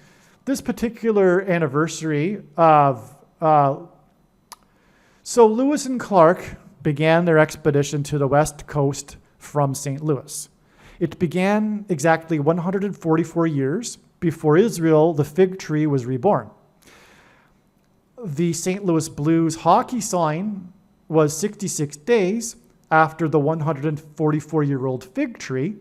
This particular anniversary of, so Lewis and Clark began their expedition to the west coast from St. Louis. It began exactly 144 years before Israel, the fig tree, was reborn. The St. Louis Blues hockey sign was 66 days after the 144-year-old fig tree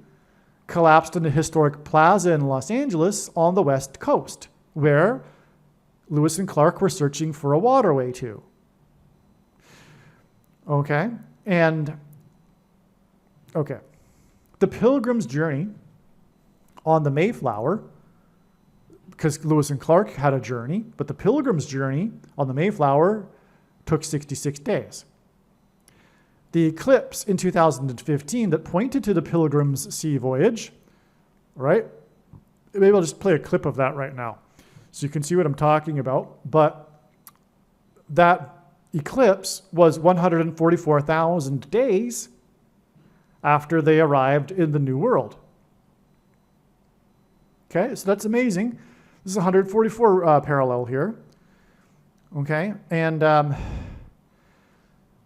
collapsed in the historic plaza in Los Angeles on the west coast, where Lewis and Clark were searching for a waterway to. Okay, the Pilgrim's Journey on the Mayflower, because Lewis and Clark had a journey, but the Pilgrim's Journey on the Mayflower took 66 days. The eclipse in 2015 that pointed to the Pilgrim's Sea Voyage, right? Maybe I'll just play a clip of that right now so you can see what I'm talking about. But that eclipse was 144,000 days after they arrived in the New World. Okay, so that's amazing. This is 144 parallel here. Okay, and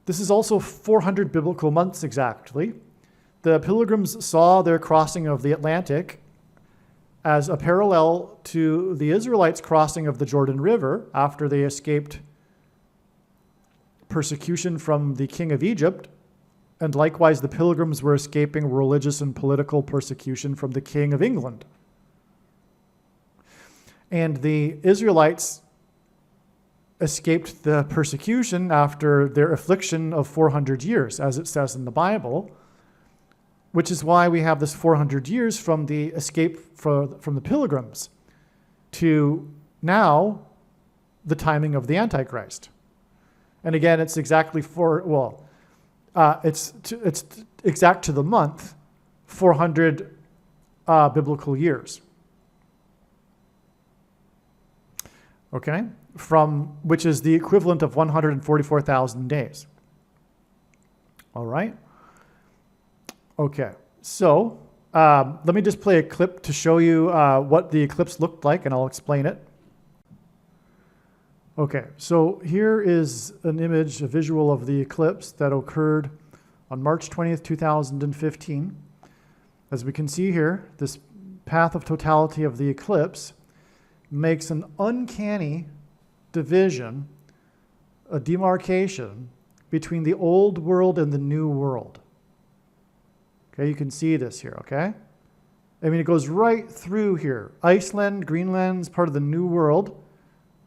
this is also 400 biblical months exactly. The Pilgrims saw their crossing of the Atlantic as a parallel to the Israelites' crossing of the Jordan River after they escaped persecution from the king of Egypt. And likewise, the Pilgrims were escaping religious and political persecution from the king of England. And the Israelites escaped the persecution after their affliction of 400 years, as it says in the Bible, which is why we have this 400 years from the escape from the Pilgrims to now the timing of the Antichrist. And again, it's exactly it's exact to the month, 400 biblical years. Okay, which is the equivalent of 144,000 days. All right. Okay, so let me just play a clip to show you what the eclipse looked like, and I'll explain it. Okay, so here is an image, a visual of the eclipse that occurred on March 20th, 2015. As we can see here, this path of totality of the eclipse makes an uncanny division, a demarcation between the old world and the new world. Okay, you can see this here, okay? I mean, it goes right through here. Iceland, Greenland's part of the new world,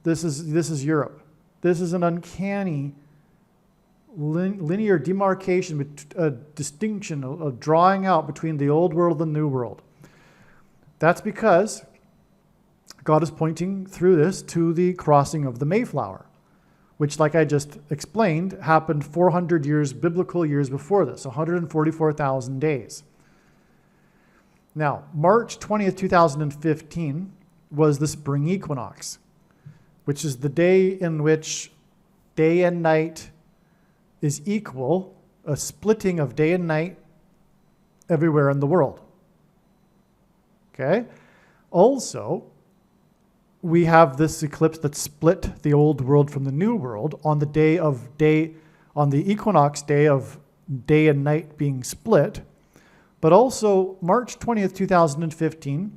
This is Europe. This is an uncanny linear demarcation, a distinction, a drawing out between the old world and the new world. That's because God is pointing through this to the crossing of the Mayflower, which, like I just explained, happened 400 years, biblical years before this, 144,000 days. Now, March 20th, 2015 was the spring equinox, which is the day in which day and night is equal, a splitting of day and night everywhere in the world. Okay? Also, we have this eclipse that split the old world from the new world on the equinox day of day and night being split. But also, March 20th, 2015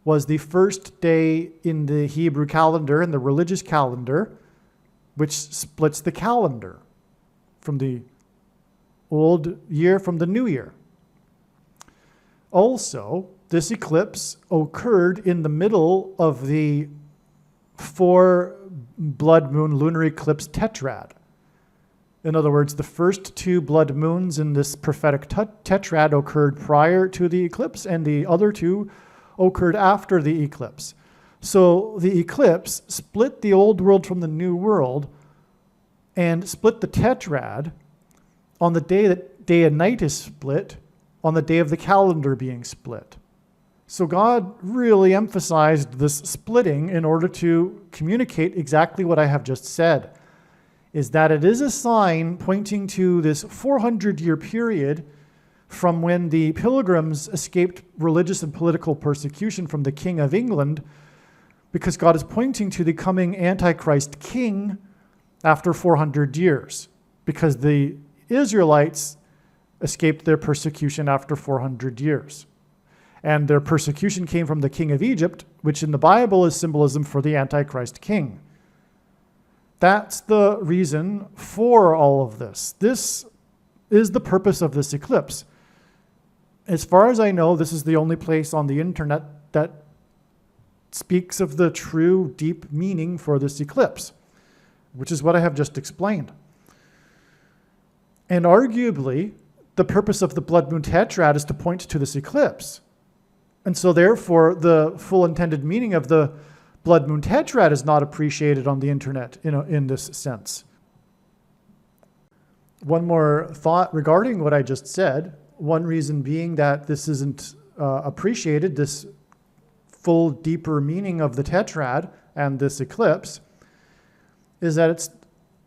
was the first day in the Hebrew calendar, in the religious calendar, which splits the calendar from the old year from the new year. Also, this eclipse occurred in the middle of the 4 blood moon lunar eclipse tetrad. In other words, the first 2 blood moons in this prophetic tetrad occurred prior to the eclipse, and the other 2 occurred after the eclipse. So the eclipse split the old world from the new world and split the tetrad on the day that day and night is split, on the day of the calendar being split. So God really emphasized this splitting in order to communicate exactly what I have just said, is that it is a sign pointing to this 400-year period from when the Pilgrims escaped religious and political persecution from the King of England, because God is pointing to the coming Antichrist king after 400 years, because the Israelites escaped their persecution after 400 years. And their persecution came from the king of Egypt, which in the Bible is symbolism for the Antichrist king. That's the reason for all of this. This is the purpose of this eclipse. As far as I know, this is the only place on the internet that speaks of the true, deep meaning for this eclipse, which is what I have just explained. And arguably, the purpose of the blood moon tetrad is to point to this eclipse. And so therefore, the full intended meaning of the blood moon tetrad is not appreciated on the internet in this sense. One more thought regarding what I just said. One reason being that this isn't appreciated, this full, deeper meaning of the tetrad and this eclipse, is that it's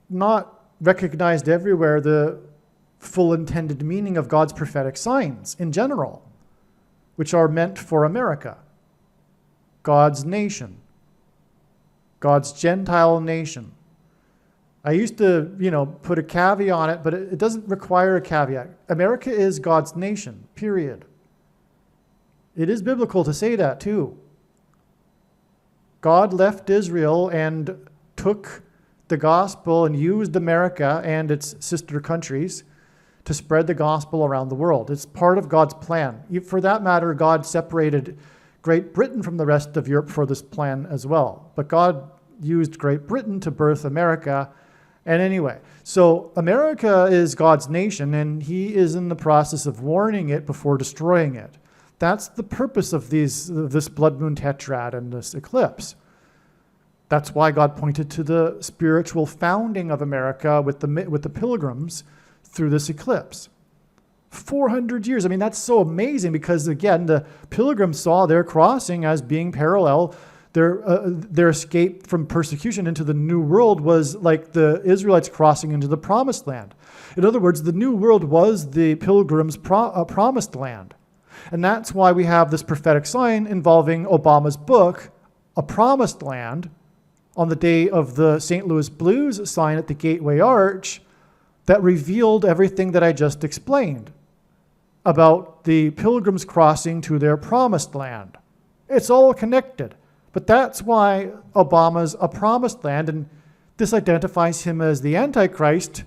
not recognized everywhere, the full intended meaning of God's prophetic signs in general, which are meant for America, God's nation, God's Gentile nation. I used to, put a caveat on it, but it doesn't require a caveat. America is God's nation, period. It is biblical to say that too. God left Israel and took the gospel and used America and its sister countries to spread the gospel around the world. It's part of God's plan. For that matter, God separated Great Britain from the rest of Europe for this plan as well. But God used Great Britain to birth America. And anyway, so America is God's nation, and he is in the process of warning it before destroying it. That's the purpose of this blood moon tetrad and this eclipse. That's why God pointed to the spiritual founding of America with the Pilgrims through this eclipse. 400 years. I mean, that's so amazing because, again, the Pilgrims saw their crossing as being parallel. Their escape from persecution into the New World was like the Israelites crossing into the Promised Land. In other words, the New World was the Pilgrims' Promised Land. And that's why we have this prophetic sign involving Obama's book, A Promised Land, on the day of the St. Louis Blues sign at the Gateway Arch that revealed everything that I just explained about the Pilgrims crossing to their Promised Land. It's all connected. But that's why Obama's A Promised Land, and this identifies him as the Antichrist,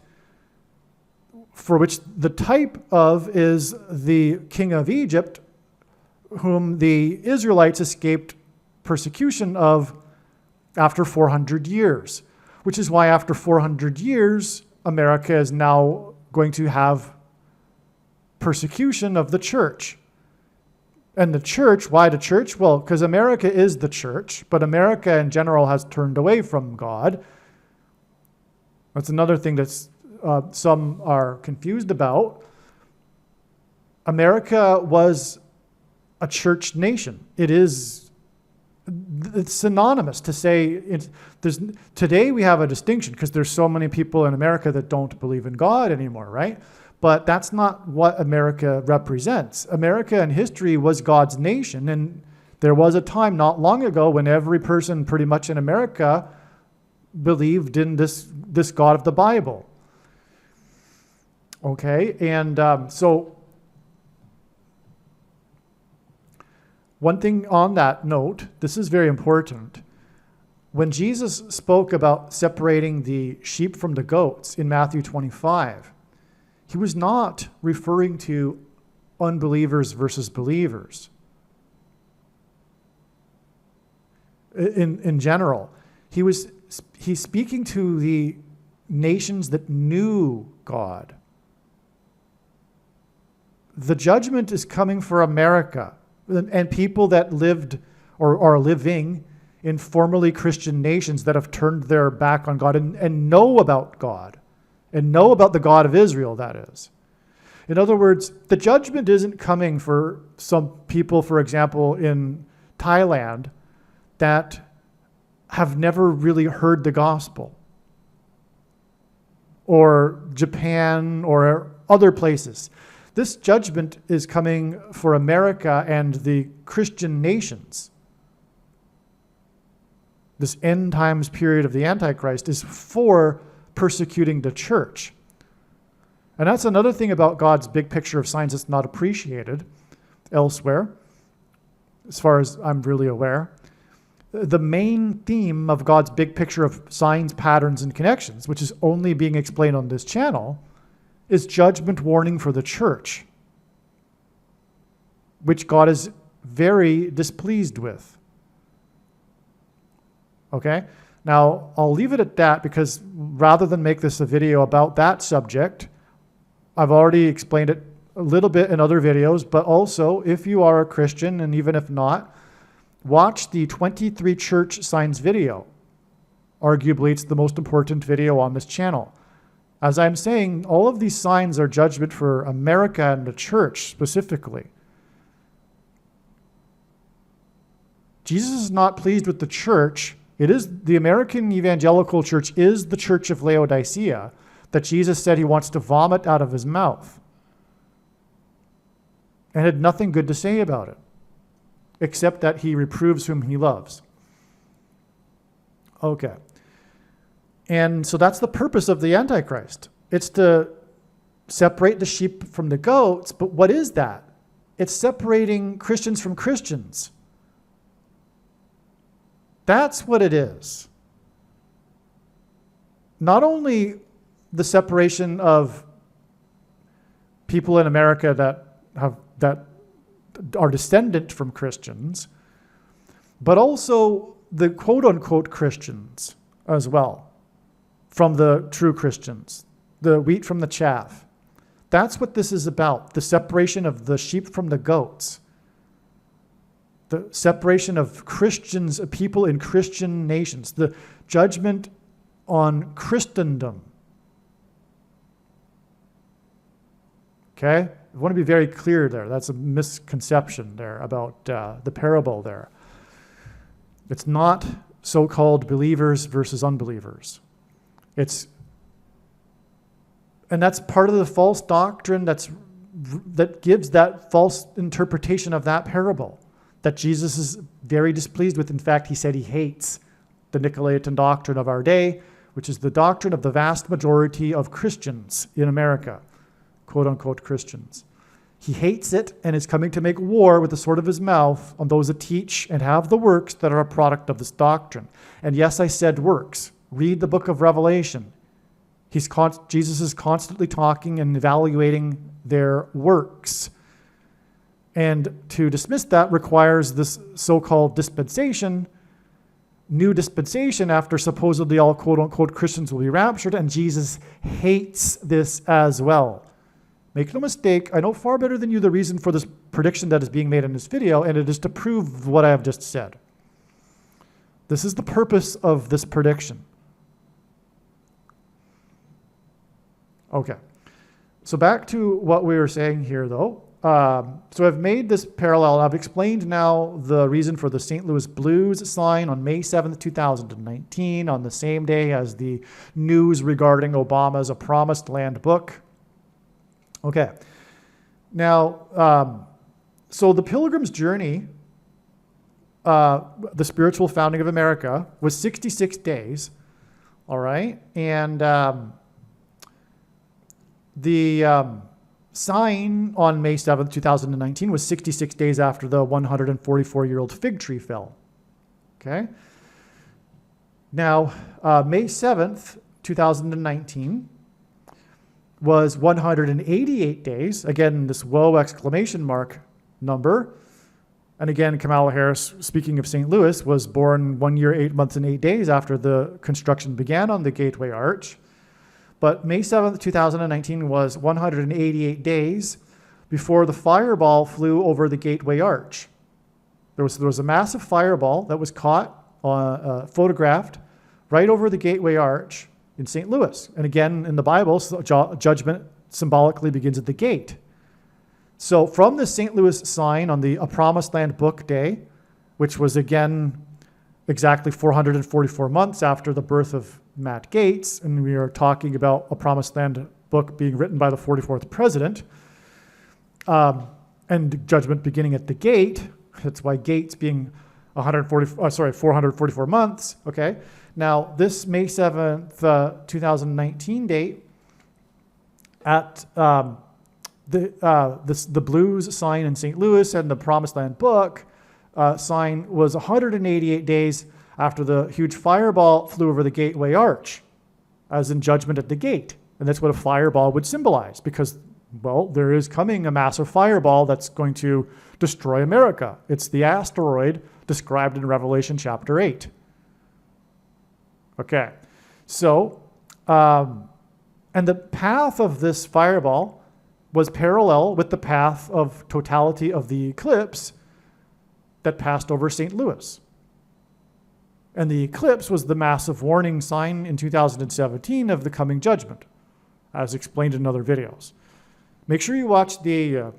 for which the type of is the king of Egypt, whom the Israelites escaped persecution of after 400 years, which is why after 400 years, America is now going to have persecution of the church. And the church, why the church? Well, because America is the church, but America in general has turned away from God. That's another thing that's some are confused about. America was a church nation. It's synonymous to say today we have a distinction because there's so many people in America that don't believe in God anymore, right? But that's not what America represents. America in history was God's nation, and there was a time not long ago when every person pretty much in America believed in this God of the Bible. Okay, and so one thing on that note, this is very important. When Jesus spoke about separating the sheep from the goats in Matthew 25, he was not referring to unbelievers versus believers. In general, he's speaking to the nations that knew God. The judgment is coming for America and people that lived or are living in formerly Christian nations that have turned their back on God and know about God. And know about the God of Israel, that is. In other words, the judgment isn't coming for some people, for example, in Thailand that have never really heard the gospel, or Japan, or other places. This judgment is coming for America and the Christian nations. This end times period of the Antichrist is for persecuting the church. And that's another thing about God's big picture of signs that's not appreciated elsewhere, as far as I'm really aware. The main theme of God's big picture of signs, patterns, and connections, which is only being explained on this channel, is judgment warning for the church, which God is very displeased with. Okay? Now, I'll leave it at that because rather than make this a video about that subject, I've already explained it a little bit in other videos, but also if you are a Christian, and even if not, watch the 23 church signs video. Arguably, it's the most important video on this channel. As I'm saying, all of these signs are judgment for America and the church specifically. Jesus is not pleased with the church. It is the American evangelical church is the church of Laodicea that Jesus said he wants to vomit out of his mouth, and had nothing good to say about it, except that he reproves whom he loves. Okay. And so that's the purpose of the Antichrist. It's to separate the sheep from the goats, but what is that? It's separating Christians from Christians. That's what it is. Not only the separation of people in America that are descendant from Christians, but also the quote-unquote Christians as well, from the true Christians, the wheat from the chaff. That's what this is about, the separation of the sheep from the goats. The separation of Christians, people in Christian nations, the judgment on Christendom. Okay? I want to be very clear there. That's a misconception there about the parable there. It's not so-called believers versus unbelievers. And that's part of the false doctrine that gives that false interpretation of that parable that Jesus is very displeased with. In fact, he said he hates the Nicolaitan doctrine of our day, which is the doctrine of the vast majority of Christians in America, quote-unquote Christians. He hates it and is coming to make war with the sword of his mouth on those that teach and have the works that are a product of this doctrine. And yes, I said works. Read the book of Revelation. Jesus is constantly talking and evaluating their works. And to dismiss that requires this so-called dispensation, new dispensation after supposedly all quote-unquote Christians will be raptured, and Jesus hates this as well. Make no mistake, I know far better than you the reason for this prediction that is being made in this video, and it is to prove what I have just said. This is the purpose of this prediction. Okay, so back to what we were saying here though. So I've made this parallel. I've explained now the reason for the St. Louis Blues sign on May 7th, 2019, on the same day as the news regarding Obama's A Promised Land book. Okay. Now, so the Pilgrim's Journey, the spiritual founding of America, was 66 days. All right. And the sign on May 7th, 2019 was 66 days after the 144-year-old fig tree fell. Okay. Now, May 7th, 2019 was 188 days. Again, this whoa exclamation mark number. And again, Kamala Harris, speaking of St. Louis, was born 1 year, 8 months, and 8 days after the construction began on the Gateway Arch. But May 7th, 2019 was 188 days before the fireball flew over the Gateway Arch. There was a massive fireball that was caught, photographed, right over the Gateway Arch in St. Louis. And again, in the Bible, judgment symbolically begins at the gate. So from the St. Louis sign on the A Promised Land book day, which was again exactly 444 months after the birth of Matt Gaetz, and we are talking about A Promised Land book being written by the 44th president, and judgment beginning at the gate. That's why Gaetz being 444 months. Okay. Now this May 7th, 2019 date at the Blues sign in St. Louis and the Promised Land book sign was 188 days after the huge fireball flew over the Gateway Arch, as in judgment at the gate. And that's what a fireball would symbolize, because, well, there is coming a massive fireball that's going to destroy America. It's the asteroid described in Revelation chapter 8. Okay, so, and the path of this fireball was parallel with the path of totality of the eclipse that passed over St. Louis. And the eclipse was the massive warning sign in 2017 of the coming judgment, as explained in other videos. Make sure you watch the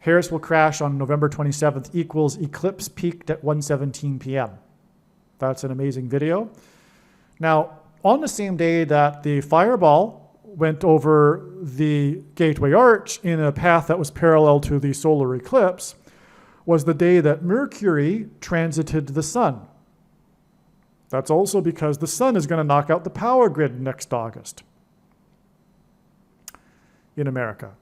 Harris will crash on November 27th equals eclipse peaked at 1:17 p.m. That's an amazing video. Now, on the same day that the fireball went over the Gateway Arch in a path that was parallel to the solar eclipse was the day that Mercury transited the sun. That's also because the sun is going to knock out the power grid next August in America,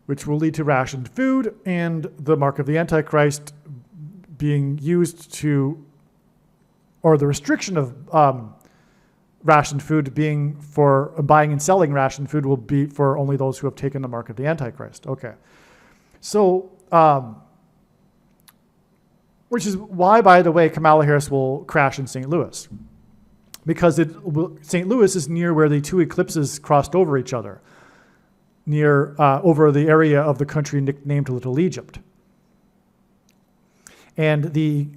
which will lead to rationed food and the mark of the Antichrist being used to, or the restriction of rationed food being for buying and selling rationed food will be for only those who have taken the mark of the Antichrist. Okay. So, which is why, by the way, Kamala Harris will crash in St. Louis, because St. Louis is near where the two eclipses crossed over each other, near over the area of the country nicknamed Little Egypt. And the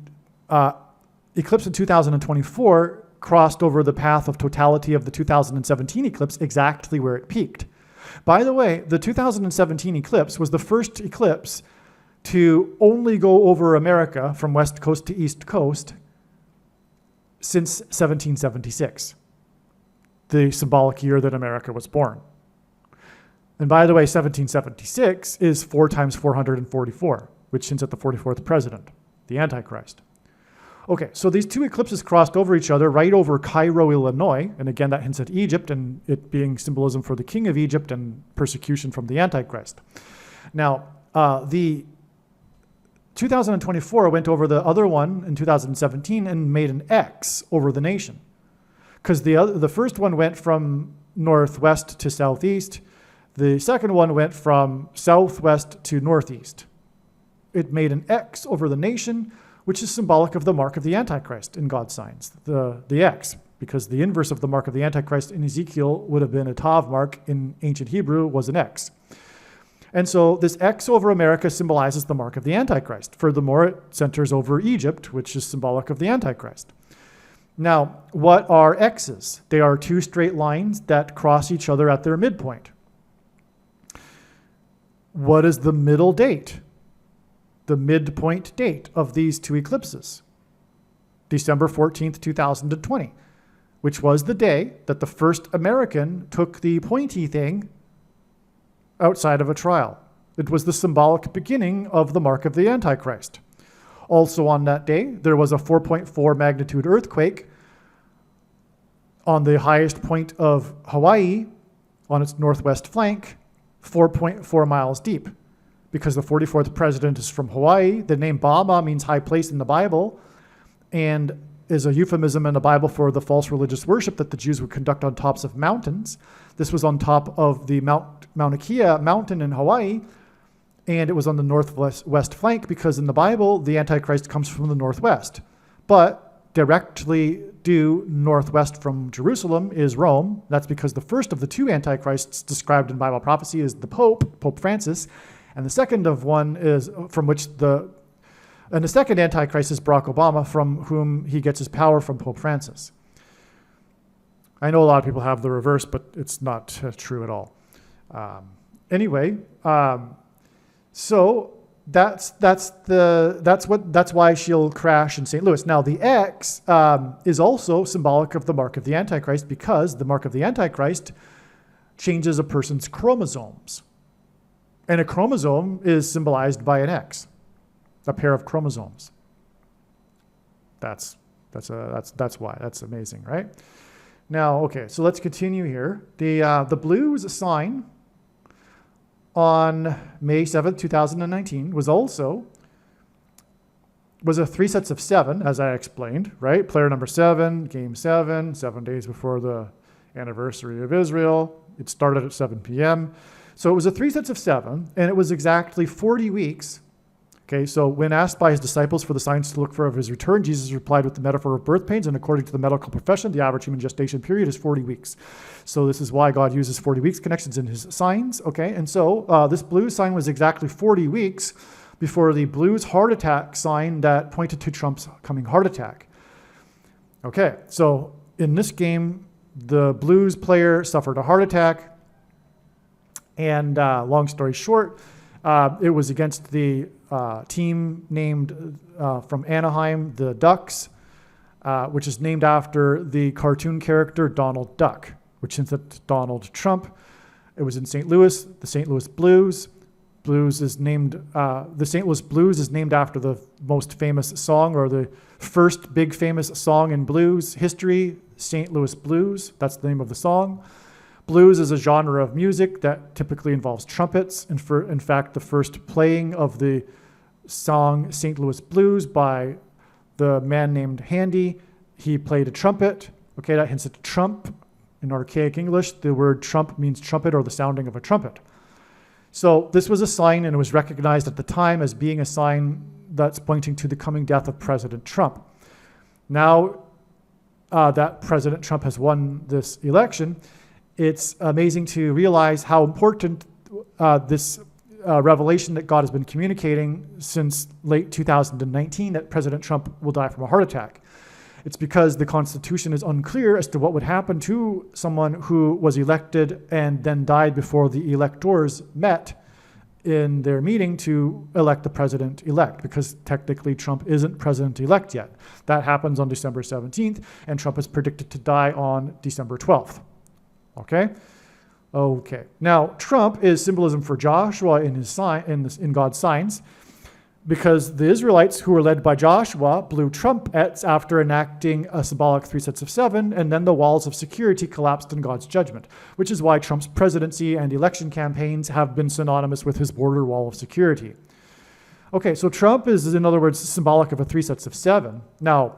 eclipse in 2024 crossed over the path of totality of the 2017 eclipse exactly where it peaked. By the way, the 2017 eclipse was the first eclipse to only go over America from west coast to east coast since 1776, the symbolic year that America was born. And by the way, 1776 is 4 times 444, which hints at the 44th president, the Antichrist. Okay, so these two eclipses crossed over each other right over Cairo, Illinois, and again that hints at Egypt and it being symbolism for the king of Egypt and persecution from the Antichrist. Now, the 2024 went over the other one in 2017 and made an X over the nation, because the first one went from northwest to southeast. The second one went from southwest to northeast. It made an X over the nation, which is symbolic of the mark of the Antichrist in God's signs, the X, because the inverse of the mark of the Antichrist in Ezekiel would have been a Tav mark. In ancient Hebrew was an X. And so this X over America symbolizes the mark of the Antichrist. Furthermore, it centers over Egypt, which is symbolic of the Antichrist. Now, what are X's? They are two straight lines that cross each other at their midpoint. What is the middle date? The midpoint date of these two eclipses? December 14th, 2020, which was the day that the first American took the pointy thing outside of a trial. It was the symbolic beginning of the mark of the Antichrist. Also on that day, there was a 4.4 magnitude earthquake on the highest point of Hawaii on its northwest flank, 4.4 miles deep. Because the 44th president is from Hawaii, the name Bama means high place in the Bible and is a euphemism in the Bible for the false religious worship that the Jews would conduct on tops of mountains. This was on top of the Mauna Kea mountain in Hawaii, and it was on the northwest flank because in the Bible, the Antichrist comes from the northwest. But directly due northwest from Jerusalem is Rome. That's because the first of the two Antichrists described in Bible prophecy is the Pope Francis, and the second of one is the second Antichrist is Barack Obama, from whom he gets his power from Pope Francis. I know a lot of people have the reverse, but it's not true at all. So that's why she'll crash in St. Louis. Now the X is also symbolic of the mark of the Antichrist because the mark of the Antichrist changes a person's chromosomes, and a chromosome is symbolized by an X, a pair of chromosomes. That's why. That's amazing, right? Now, okay, so let's continue here. The blues sign on May 7th, 2019 was a 3 sets of 7, as I explained, right? Player number 7, game 7, 7 days before the anniversary of Israel. It started at 7 p.m. So it was a 3 sets of 7, and it was exactly 40 weeks. Okay, so when asked by his disciples for the signs to look for of his return, Jesus replied with the metaphor of birth pains, and according to the medical profession, the average human gestation period is 40 weeks. So this is why God uses 40 weeks connections in his signs, okay? And so this blues sign was exactly 40 weeks before the blues heart attack sign that pointed to Trump's coming heart attack. Okay, so in this game, the blues player suffered a heart attack, and long story short, it was against the team named from Anaheim, the Ducks, which is named after the cartoon character Donald Duck, which is Donald Trump. It was in St. Louis, the St. Louis Blues. The St. Louis Blues is named after the most famous song, or the first big famous song in blues history, St. Louis Blues. That's the name of the song. Blues is a genre of music that typically involves trumpets. And in fact, the first playing of the song St. Louis Blues by the man named Handy, he played a trumpet. Okay, that hints at trump. In archaic English, the word trump means trumpet or the sounding of a trumpet. So this was a sign, and it was recognized at the time as being a sign that's pointing to the coming death of President Trump. Now that President Trump has won this election, it's amazing to realize how important this revelation that God has been communicating since late 2019, that President Trump will die from a heart attack. It's because the Constitution is unclear as to what would happen to someone who was elected and then died before the electors met in their meeting to elect the president-elect, because technically Trump isn't president-elect yet. That happens on December 17th, and Trump is predicted to die on December 12th. Okay. Now, Trump is symbolism for Joshua in his in God's signs, because the Israelites who were led by Joshua blew trumpets after enacting a symbolic 3 sets of 7, and then the walls of security collapsed in God's judgment, which is why Trump's presidency and election campaigns have been synonymous with his border wall of security. Okay, so Trump is, in other words, symbolic of a 3 sets of 7. Now,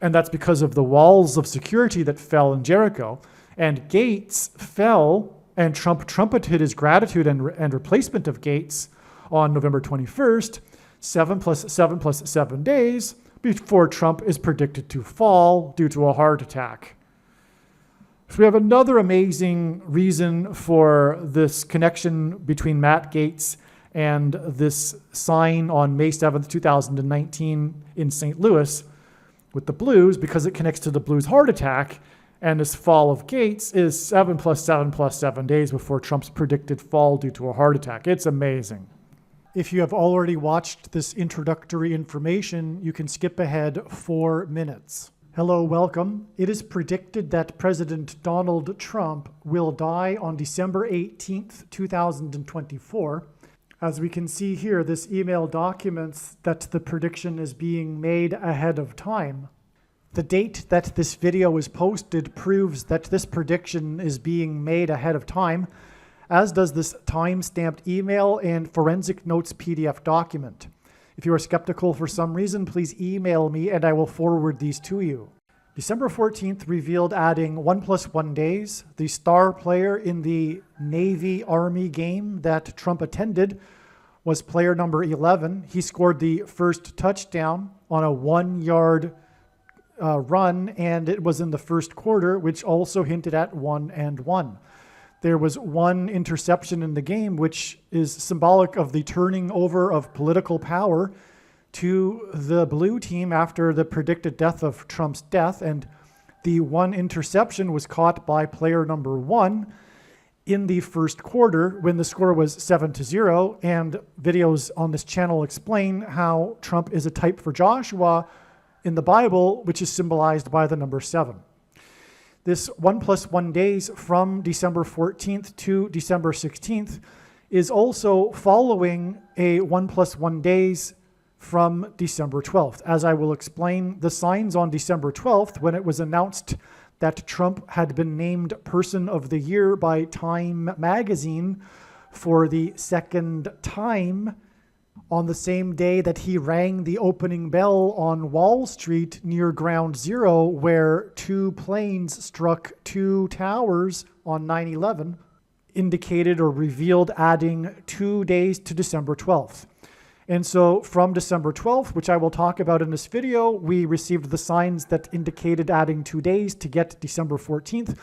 and that's because of the walls of security that fell in Jericho. And Gaetz fell, and Trump trumpeted his gratitude and replacement of Gaetz on November 21st, 7 plus 7 plus 7 days before Trump is predicted to fall due to a heart attack. So we have another amazing reason for this connection between Matt Gaetz and this sign on May 7th, 2019 in St. Louis with the Blues, because it connects to the Blues heart attack. And this fall of Gaetz is 7 plus 7 plus 7 days before Trump's predicted fall due to a heart attack. It's amazing. If you have already watched this introductory information, you can skip ahead 4 minutes. Hello, welcome. It is predicted that President Donald Trump will die on December 18th, 2024. As we can see here, this email documents that the prediction is being made ahead of time. The date that this video is posted proves that this prediction is being made ahead of time, as does this time-stamped email and forensic notes PDF document. If you are skeptical for some reason, please email me and I will forward these to you. December 14th revealed adding 1 plus 1 days. The star player in the Navy-Army game that Trump attended was player number 11. He scored the first touchdown on a 1-yard run, and it was in the first quarter, which also hinted at 1 and 1. There was 1 interception in the game, which is symbolic of the turning over of political power to the blue team after the predicted death of Trump's death. And the 1 interception was caught by player number 1 in the first quarter when the score was 7-0. And videos on this channel explain how Trump is a type for Joshua in the Bible, which is symbolized by the number 7. This 1 plus 1 days from December 14th to December 16th is also following a 1 plus 1 days from December 12th. As I will explain, the signs on December 12th, when it was announced that Trump had been named Person of the Year by Time magazine for the second time, on the same day that he rang the opening bell on Wall Street near Ground Zero, where 2 planes struck 2 towers on 9/11, indicated or revealed adding 2 days to December 12th. And so from December 12th, which I will talk about in this video, we received the signs that indicated adding 2 days to get December 14th,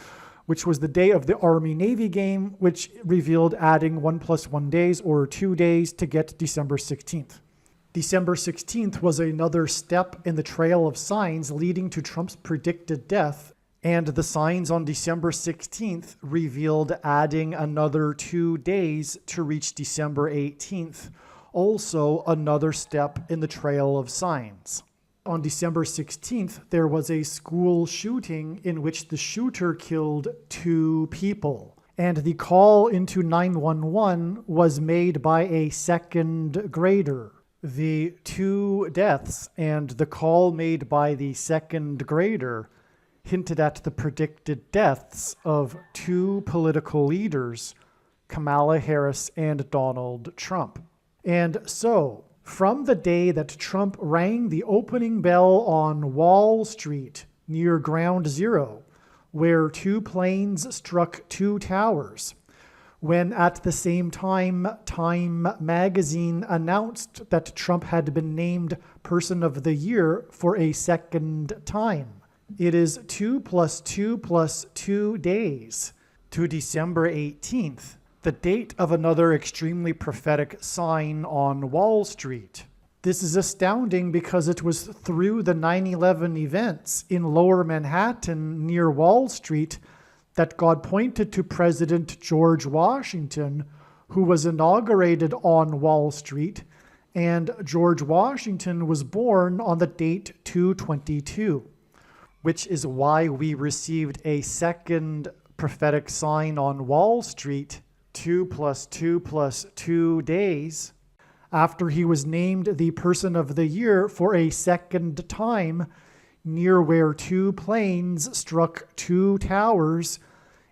which was the day of the Army-Navy game, which revealed adding 1 plus 1 days or 2 days to get December 16th. December 16th was another step in the trail of signs leading to Trump's predicted death, and the signs on December 16th revealed adding another 2 days to reach December 18th, also another step in the trail of signs. On December 16th, there was a school shooting in which the shooter killed 2 people. And the call into 911 was made by a 2nd grader. The 2 deaths and the call made by the 2nd grader hinted at the predicted deaths of 2 political leaders, Kamala Harris and Donald Trump. And so, from the day that Trump rang the opening bell on Wall Street near Ground Zero, where 2 planes struck 2 towers, when at the same time Time magazine announced that Trump had been named Person of the Year for a second time, it is 2 plus 2 plus 2 days to December 18th. The date of another extremely prophetic sign on Wall Street. This is astounding because it was through the 9/11 events in Lower Manhattan near Wall Street that God pointed to President George Washington, who was inaugurated on Wall Street, and George Washington was born on the date 2/22, which is why we received a second prophetic sign on Wall Street 2 plus 2 plus 2 days, after he was named the Person of the Year for a second time near where 2 planes struck 2 towers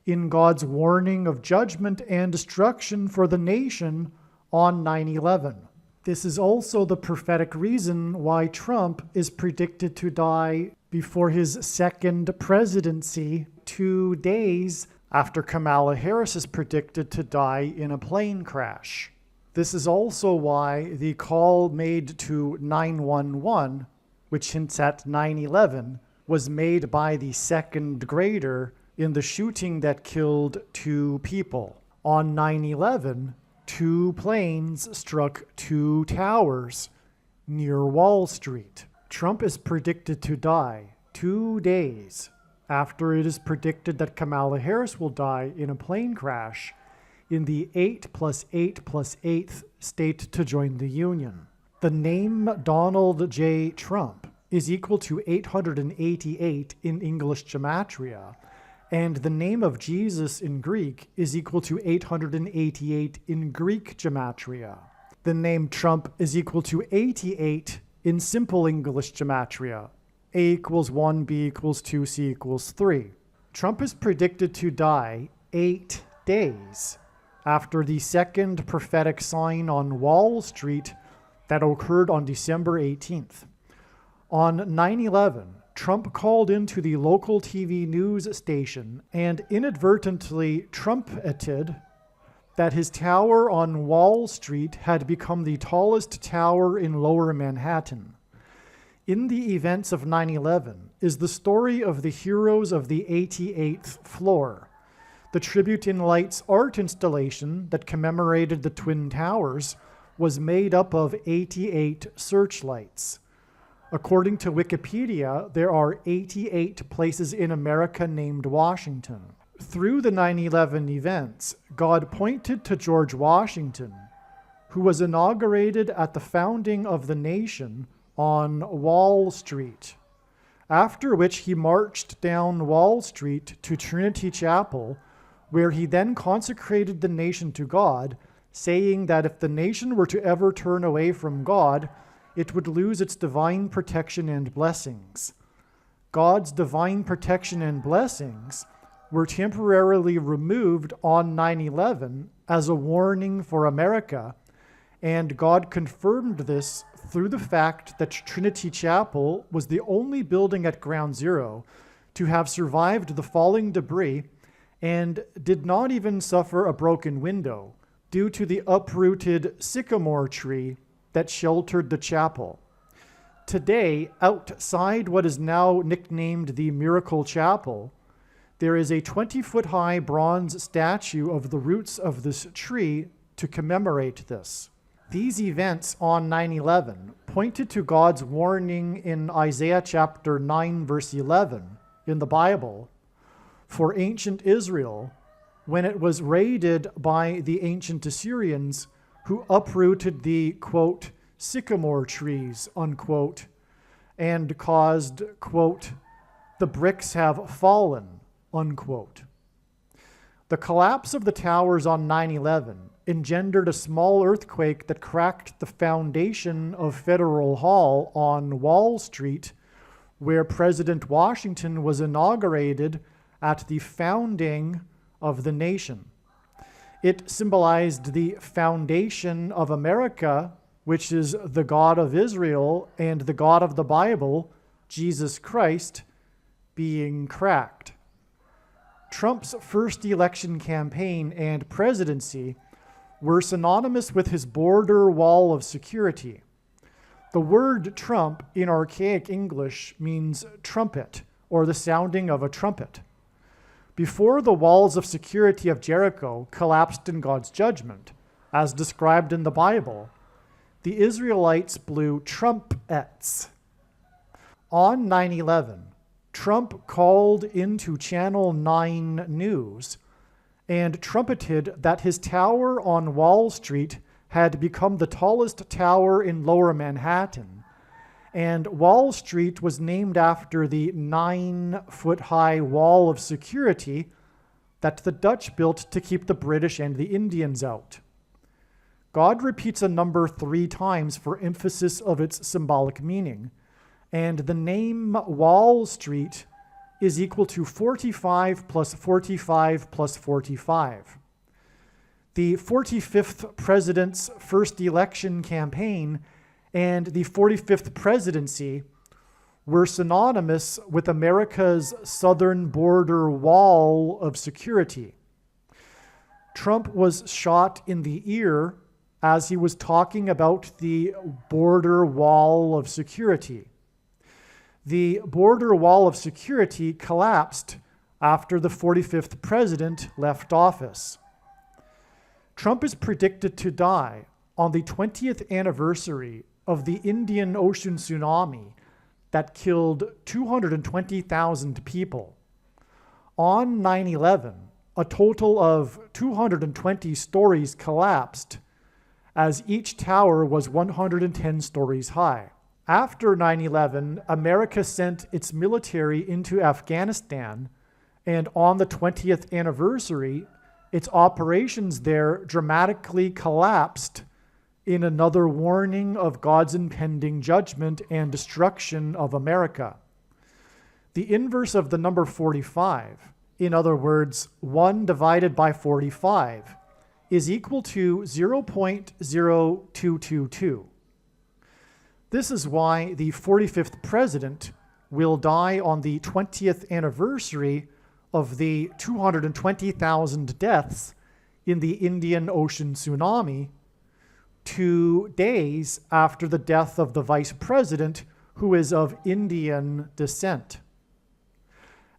in God's warning of judgment and destruction for the nation on 9/11. This is also the prophetic reason why Trump is predicted to die before his second presidency, 2 days after Kamala Harris is predicted to die in a plane crash. This is also why the call made to 911, which hints at 9/11, was made by the second grader in the shooting that killed 2 people. On 9/11, 2 planes struck 2 towers near Wall Street. Trump is predicted to die 2 days after it is predicted that Kamala Harris will die in a plane crash in the 8+8+8th state to join the Union. The name Donald J. Trump is equal to 888 in English gematria, and the name of Jesus in Greek is equal to 888 in Greek gematria. The name Trump is equal to 88 in simple English gematria. A equals 1, B equals 2, C equals 3. Trump is predicted to die 8 days after the second prophetic sign on Wall Street that occurred on December 18th. On 9/11, Trump called into the local TV news station and inadvertently trumpeted that his tower on Wall Street had become the tallest tower in Lower Manhattan. In the events of 9/11 is the story of the heroes of the 88th floor. The Tribute in Lights art installation that commemorated the Twin Towers was made up of 88 searchlights. According to Wikipedia, there are 88 places in America named Washington. Through the 9/11 events, God pointed to George Washington, who was inaugurated at the founding of the nation on Wall Street, after which he marched down Wall Street to Trinity Chapel, where he then consecrated the nation to God, saying that if the nation were to ever turn away from God, it would lose its divine protection and blessings. God's divine protection and blessings were temporarily removed on 9/11 as a warning for America, and God confirmed this through the fact that Trinity Chapel was the only building at Ground Zero to have survived the falling debris and did not even suffer a broken window due to the uprooted sycamore tree that sheltered the chapel. Today, outside what is now nicknamed the Miracle Chapel, there is a 20-foot-high bronze statue of the roots of this tree to commemorate this. These events on 9/11 pointed to God's warning in Isaiah chapter 9, verse 11 in the Bible for ancient Israel when it was raided by the ancient Assyrians who uprooted the, quote, sycamore trees, unquote, and caused, quote, the bricks have fallen, unquote. The collapse of the towers on 9/11 engendered a small earthquake that cracked the foundation of Federal Hall on Wall Street, where President Washington was inaugurated at the founding of the nation. It symbolized the foundation of America, which is the God of Israel and the God of the Bible, Jesus Christ, being cracked. Trump's first election campaign and presidency were synonymous with his border wall of security. The word Trump in archaic English means trumpet, or the sounding of a trumpet. Before the walls of security of Jericho collapsed in God's judgment, as described in the Bible, the Israelites blew trumpets. On 9/11, Trump called into Channel 9 News and trumpeted that his tower on Wall Street had become the tallest tower in Lower Manhattan, and Wall Street was named after the 9-foot-high wall of security that the Dutch built to keep the British and the Indians out. God repeats a number 3 times for emphasis of its symbolic meaning, and the name Wall Street is equal to 45 plus 45 plus 45. The 45th president's first election campaign and the 45th presidency were synonymous with America's southern border wall of security. Trump was shot in the ear as he was talking about the border wall of security. The border wall of security collapsed after the 45th president left office. Trump is predicted to die on the 20th anniversary of the Indian Ocean tsunami that killed 220,000 people. On 9/11, a total of 220 stories collapsed, as each tower was 110 stories high. After 9/11, America sent its military into Afghanistan, and on the 20th anniversary, its operations there dramatically collapsed in another warning of God's impending judgment and destruction of America. The inverse of the number 45, in other words, 1 divided by 45, is equal to 0.0222. This is why the 45th president will die on the 20th anniversary of the 220,000 deaths in the Indian Ocean tsunami, 2 days after the death of the vice president, who is of Indian descent.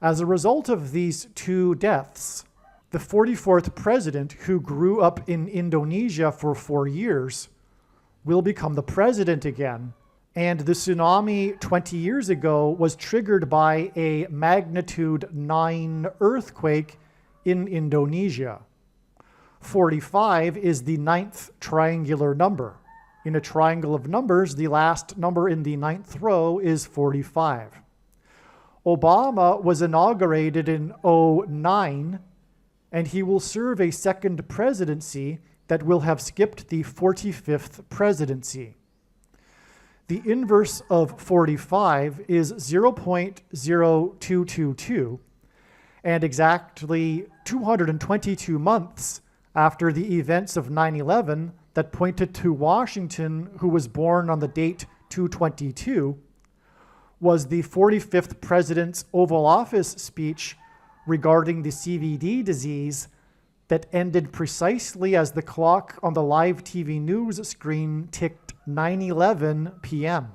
As a result of these 2 deaths, the 44th president, who grew up in Indonesia for 4 years, will become the president again. And the tsunami 20 years ago was triggered by a magnitude 9 earthquake in Indonesia. 45 is the 9th triangular number. In a triangle of numbers, the last number in the 9th row is 45. Obama was inaugurated in 2009, and he will serve a second presidency that will have skipped the 45th presidency. The inverse of 45 is 0.0222, and exactly 222 months after the events of 9/11 that pointed to Washington, who was born on the date 222, was the 45th president's Oval Office speech regarding the CVD disease that ended precisely as the clock on the live TV news screen ticked 9:11 p.m.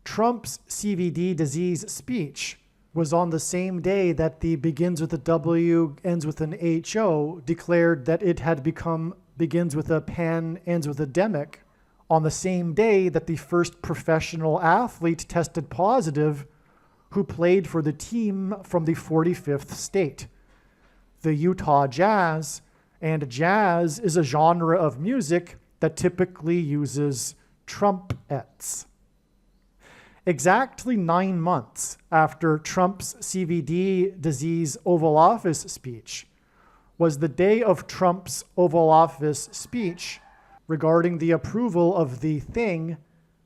Trump's CVD disease speech was on the same day that the begins with a W, ends with an HO declared that it had become begins with a pen, ends with a demic, on the same day that the first professional athlete tested positive who played for the team from the 45th state, the Utah Jazz, and jazz is a genre of music that typically uses trumpets. Exactly 9 months after Trump's CVD disease Oval Office speech was the day of Trump's Oval Office speech regarding the approval of the thing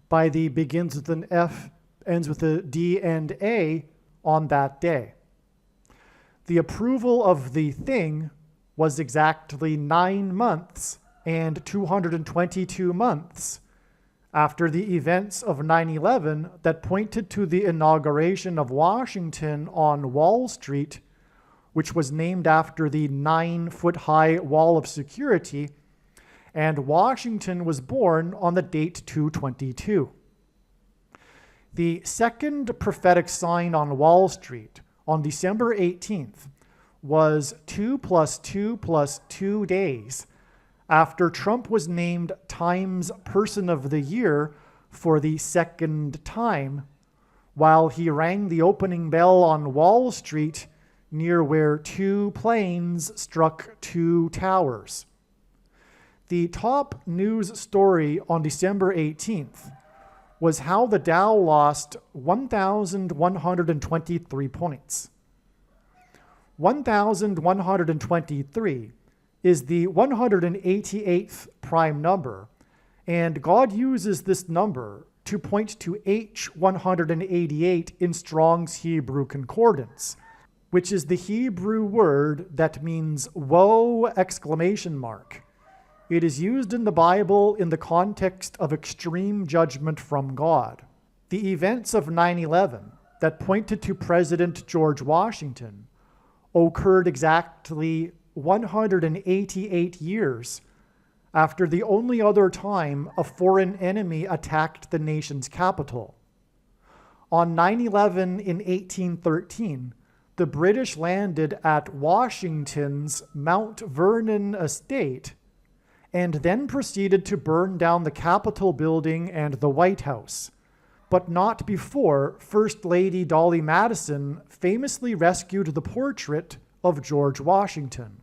by the begins with an F, ends with a D and A on that day. The approval of the thing was exactly 9 months and 222 months after the events of 9/11 that pointed to the inauguration of Washington on Wall Street, which was named after the 9-foot-high wall of security, and Washington was born on the date 222. The second prophetic sign on Wall Street on December 18th was 2 + 2 + 2 days after Trump was named Time's Person of the Year for the second time, while he rang the opening bell on Wall Street near where 2 planes struck 2 towers. The top news story on December 18th was how the Dow lost 1,123 points. 1,123 is the 188th prime number, and God uses this number to point to H188 in Strong's Hebrew Concordance, which is the Hebrew word that means woe! It is used in the Bible in the context of extreme judgment from God. The events of 9/11 that pointed to President George Washington occurred exactly 188 years after the only other time a foreign enemy attacked the nation's capital. On 9/11 in 1813, the British landed at Washington's Mount Vernon estate and then proceeded to burn down the Capitol building and the White House, but not before First Lady Dolly Madison famously rescued the portrait of George Washington.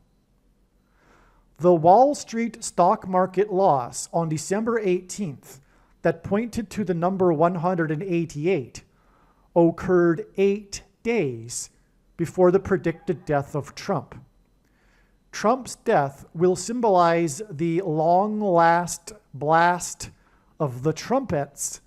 The Wall Street stock market loss on December 18th that pointed to the number 188 occurred 8 days before the predicted death of Trump. Trump's death will symbolize the long-last blast of the trumpets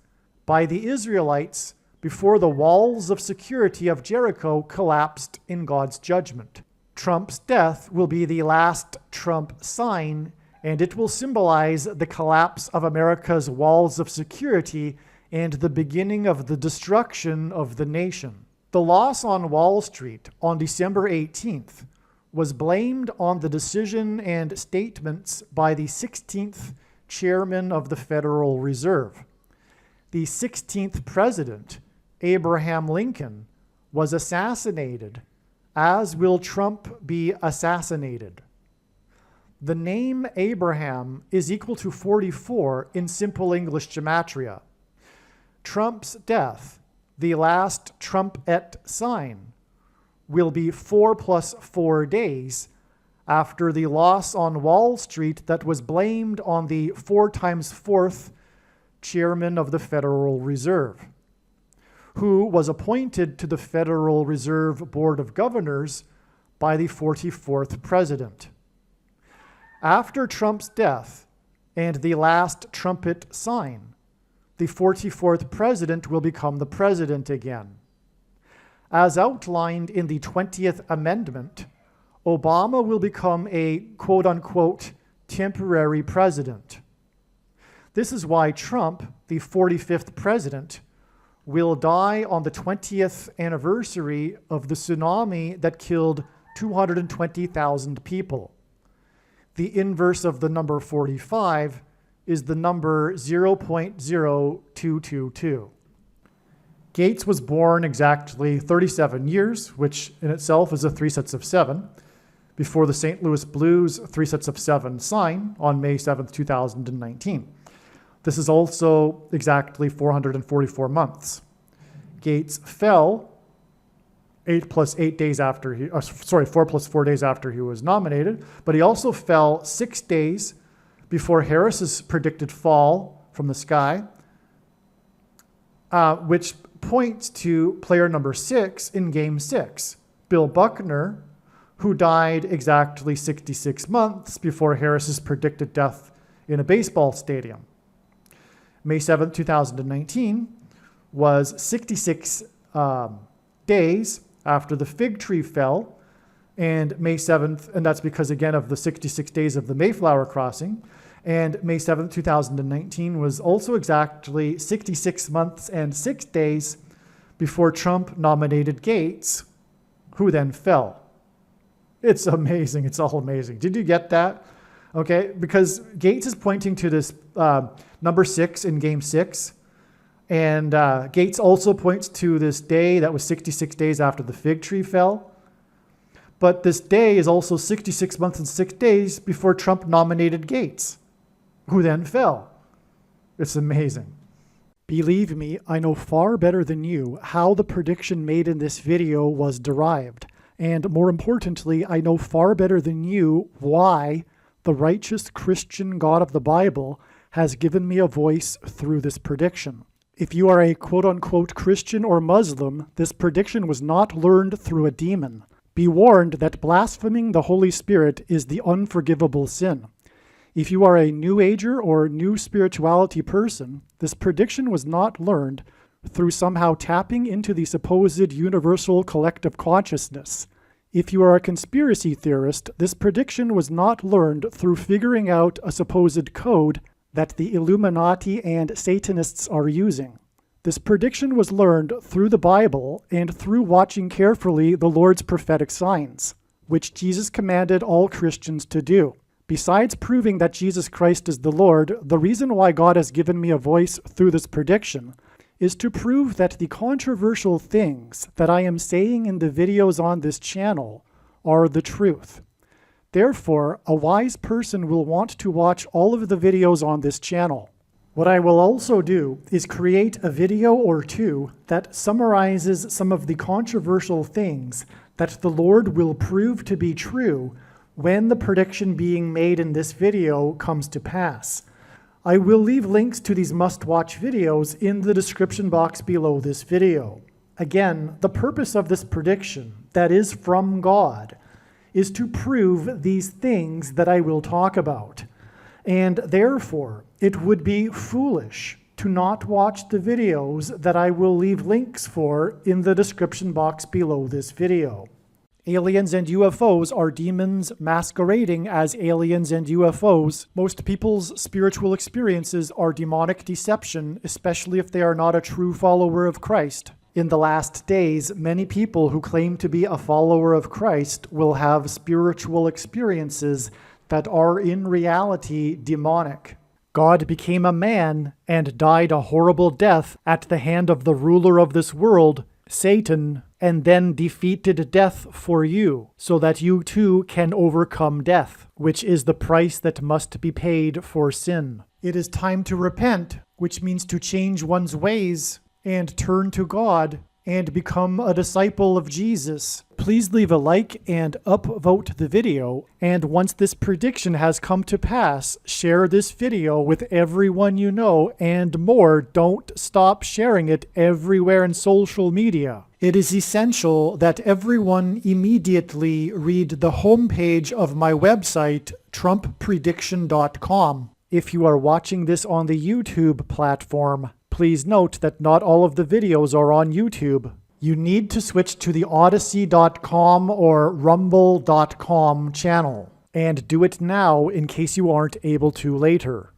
by the Israelites before the walls of security of Jericho collapsed in God's judgment. Trump's death will be the last Trump sign, and it will symbolize the collapse of America's walls of security and the beginning of the destruction of the nation. The loss on Wall Street on December 18th was blamed on the decision and statements by the 16th chairman of the Federal Reserve. The 16th president, Abraham Lincoln, was assassinated, as will Trump be assassinated. The name Abraham is equal to 44 in simple English gematria. Trump's death, the last trumpet sign, will be 4 + 4 days after the loss on Wall Street that was blamed on the 4 × 4th chairman of the Federal Reserve, who was appointed to the Federal Reserve Board of Governors by the 44th president. After Trump's death and the last trumpet sign, the 44th president will become the president again. As outlined in the 20th Amendment, Obama will become a quote-unquote temporary president. This is why Trump, the 45th president, will die on the 20th anniversary of the tsunami that killed 220,000 people. The inverse of the number 45 is the number 0.0222. Gaetz was born exactly 37 years, which in itself is a 3 sets of 7, before the St. Louis Blues 3 sets of 7 sign on May 7th, 2019. This is also exactly 444 months. Gaetz fell 4 + 4 days after he was nominated, but he also fell 6 days before Harris's predicted fall from the sky, which points to player number 6 in Game 6, Bill Buckner, who died exactly 66 months before Harris's predicted death in a baseball stadium. May 7th, 2019 was 66 days after the fig tree fell, and May 7th, and that's because, again, of the 66 days of the Mayflower crossing, and May 7th, 2019 was also exactly 66 months and 6 days before Trump nominated Gaetz, who then fell. It's amazing. It's all amazing. Did you get that? Okay, because Gaetz is pointing to this number 6 in Game 6, and Gaetz also points to this day that was 66 days after the fig tree fell. But this day is also 66 months and 6 days before Trump nominated Gaetz, who then fell. It's amazing. Believe me, I know far better than you how the prediction made in this video was derived. And more importantly, I know far better than you why the righteous Christian God of the Bible has given me a voice through this prediction. If you are a quote-unquote Christian or Muslim, this prediction was not learned through a demon. Be warned that blaspheming the Holy Spirit is the unforgivable sin. If you are a New Ager or New Spirituality person, this prediction was not learned through somehow tapping into the supposed universal collective consciousness. If you are a conspiracy theorist, this prediction was not learned through figuring out a supposed code that the Illuminati and Satanists are using. This prediction was learned through the Bible and through watching carefully the Lord's prophetic signs, which Jesus commanded all Christians to do. Besides proving that Jesus Christ is the Lord, the reason why God has given me a voice through this prediction is to prove that the controversial things that I am saying in the videos on this channel are the truth. Therefore, a wise person will want to watch all of the videos on this channel. What I will also do is create a video or two that summarizes some of the controversial things that the Lord will prove to be true when the prediction being made in this video comes to pass. I will leave links to these must-watch videos in the description box below this video. Again, the purpose of this prediction, that is from God, is to prove these things that I will talk about. And therefore, it would be foolish to not watch the videos that I will leave links for in the description box below this video. Aliens and UFOs are demons masquerading as aliens and UFOs. Most people's spiritual experiences are demonic deception, especially if they are not a true follower of Christ. In the last days, many people who claim to be a follower of Christ will have spiritual experiences that are in reality demonic. God became a man and died a horrible death at the hand of the ruler of this world, Satan, and then defeated death for you, so that you too can overcome death, which is the price that must be paid for sin. It is time to repent, which means to change one's ways and turn to God and become a disciple of Jesus. Please leave a like and upvote the video, and once this prediction has come to pass, share this video with everyone you know, and more, don't stop sharing it everywhere in social media. It is essential that everyone immediately read the homepage of my website, TrumpPrediction.com. If you are watching this on the YouTube platform, please note that not all of the videos are on YouTube. You need to switch to the Odyssey.com or Rumble.com channel, and do it now in case you aren't able to later.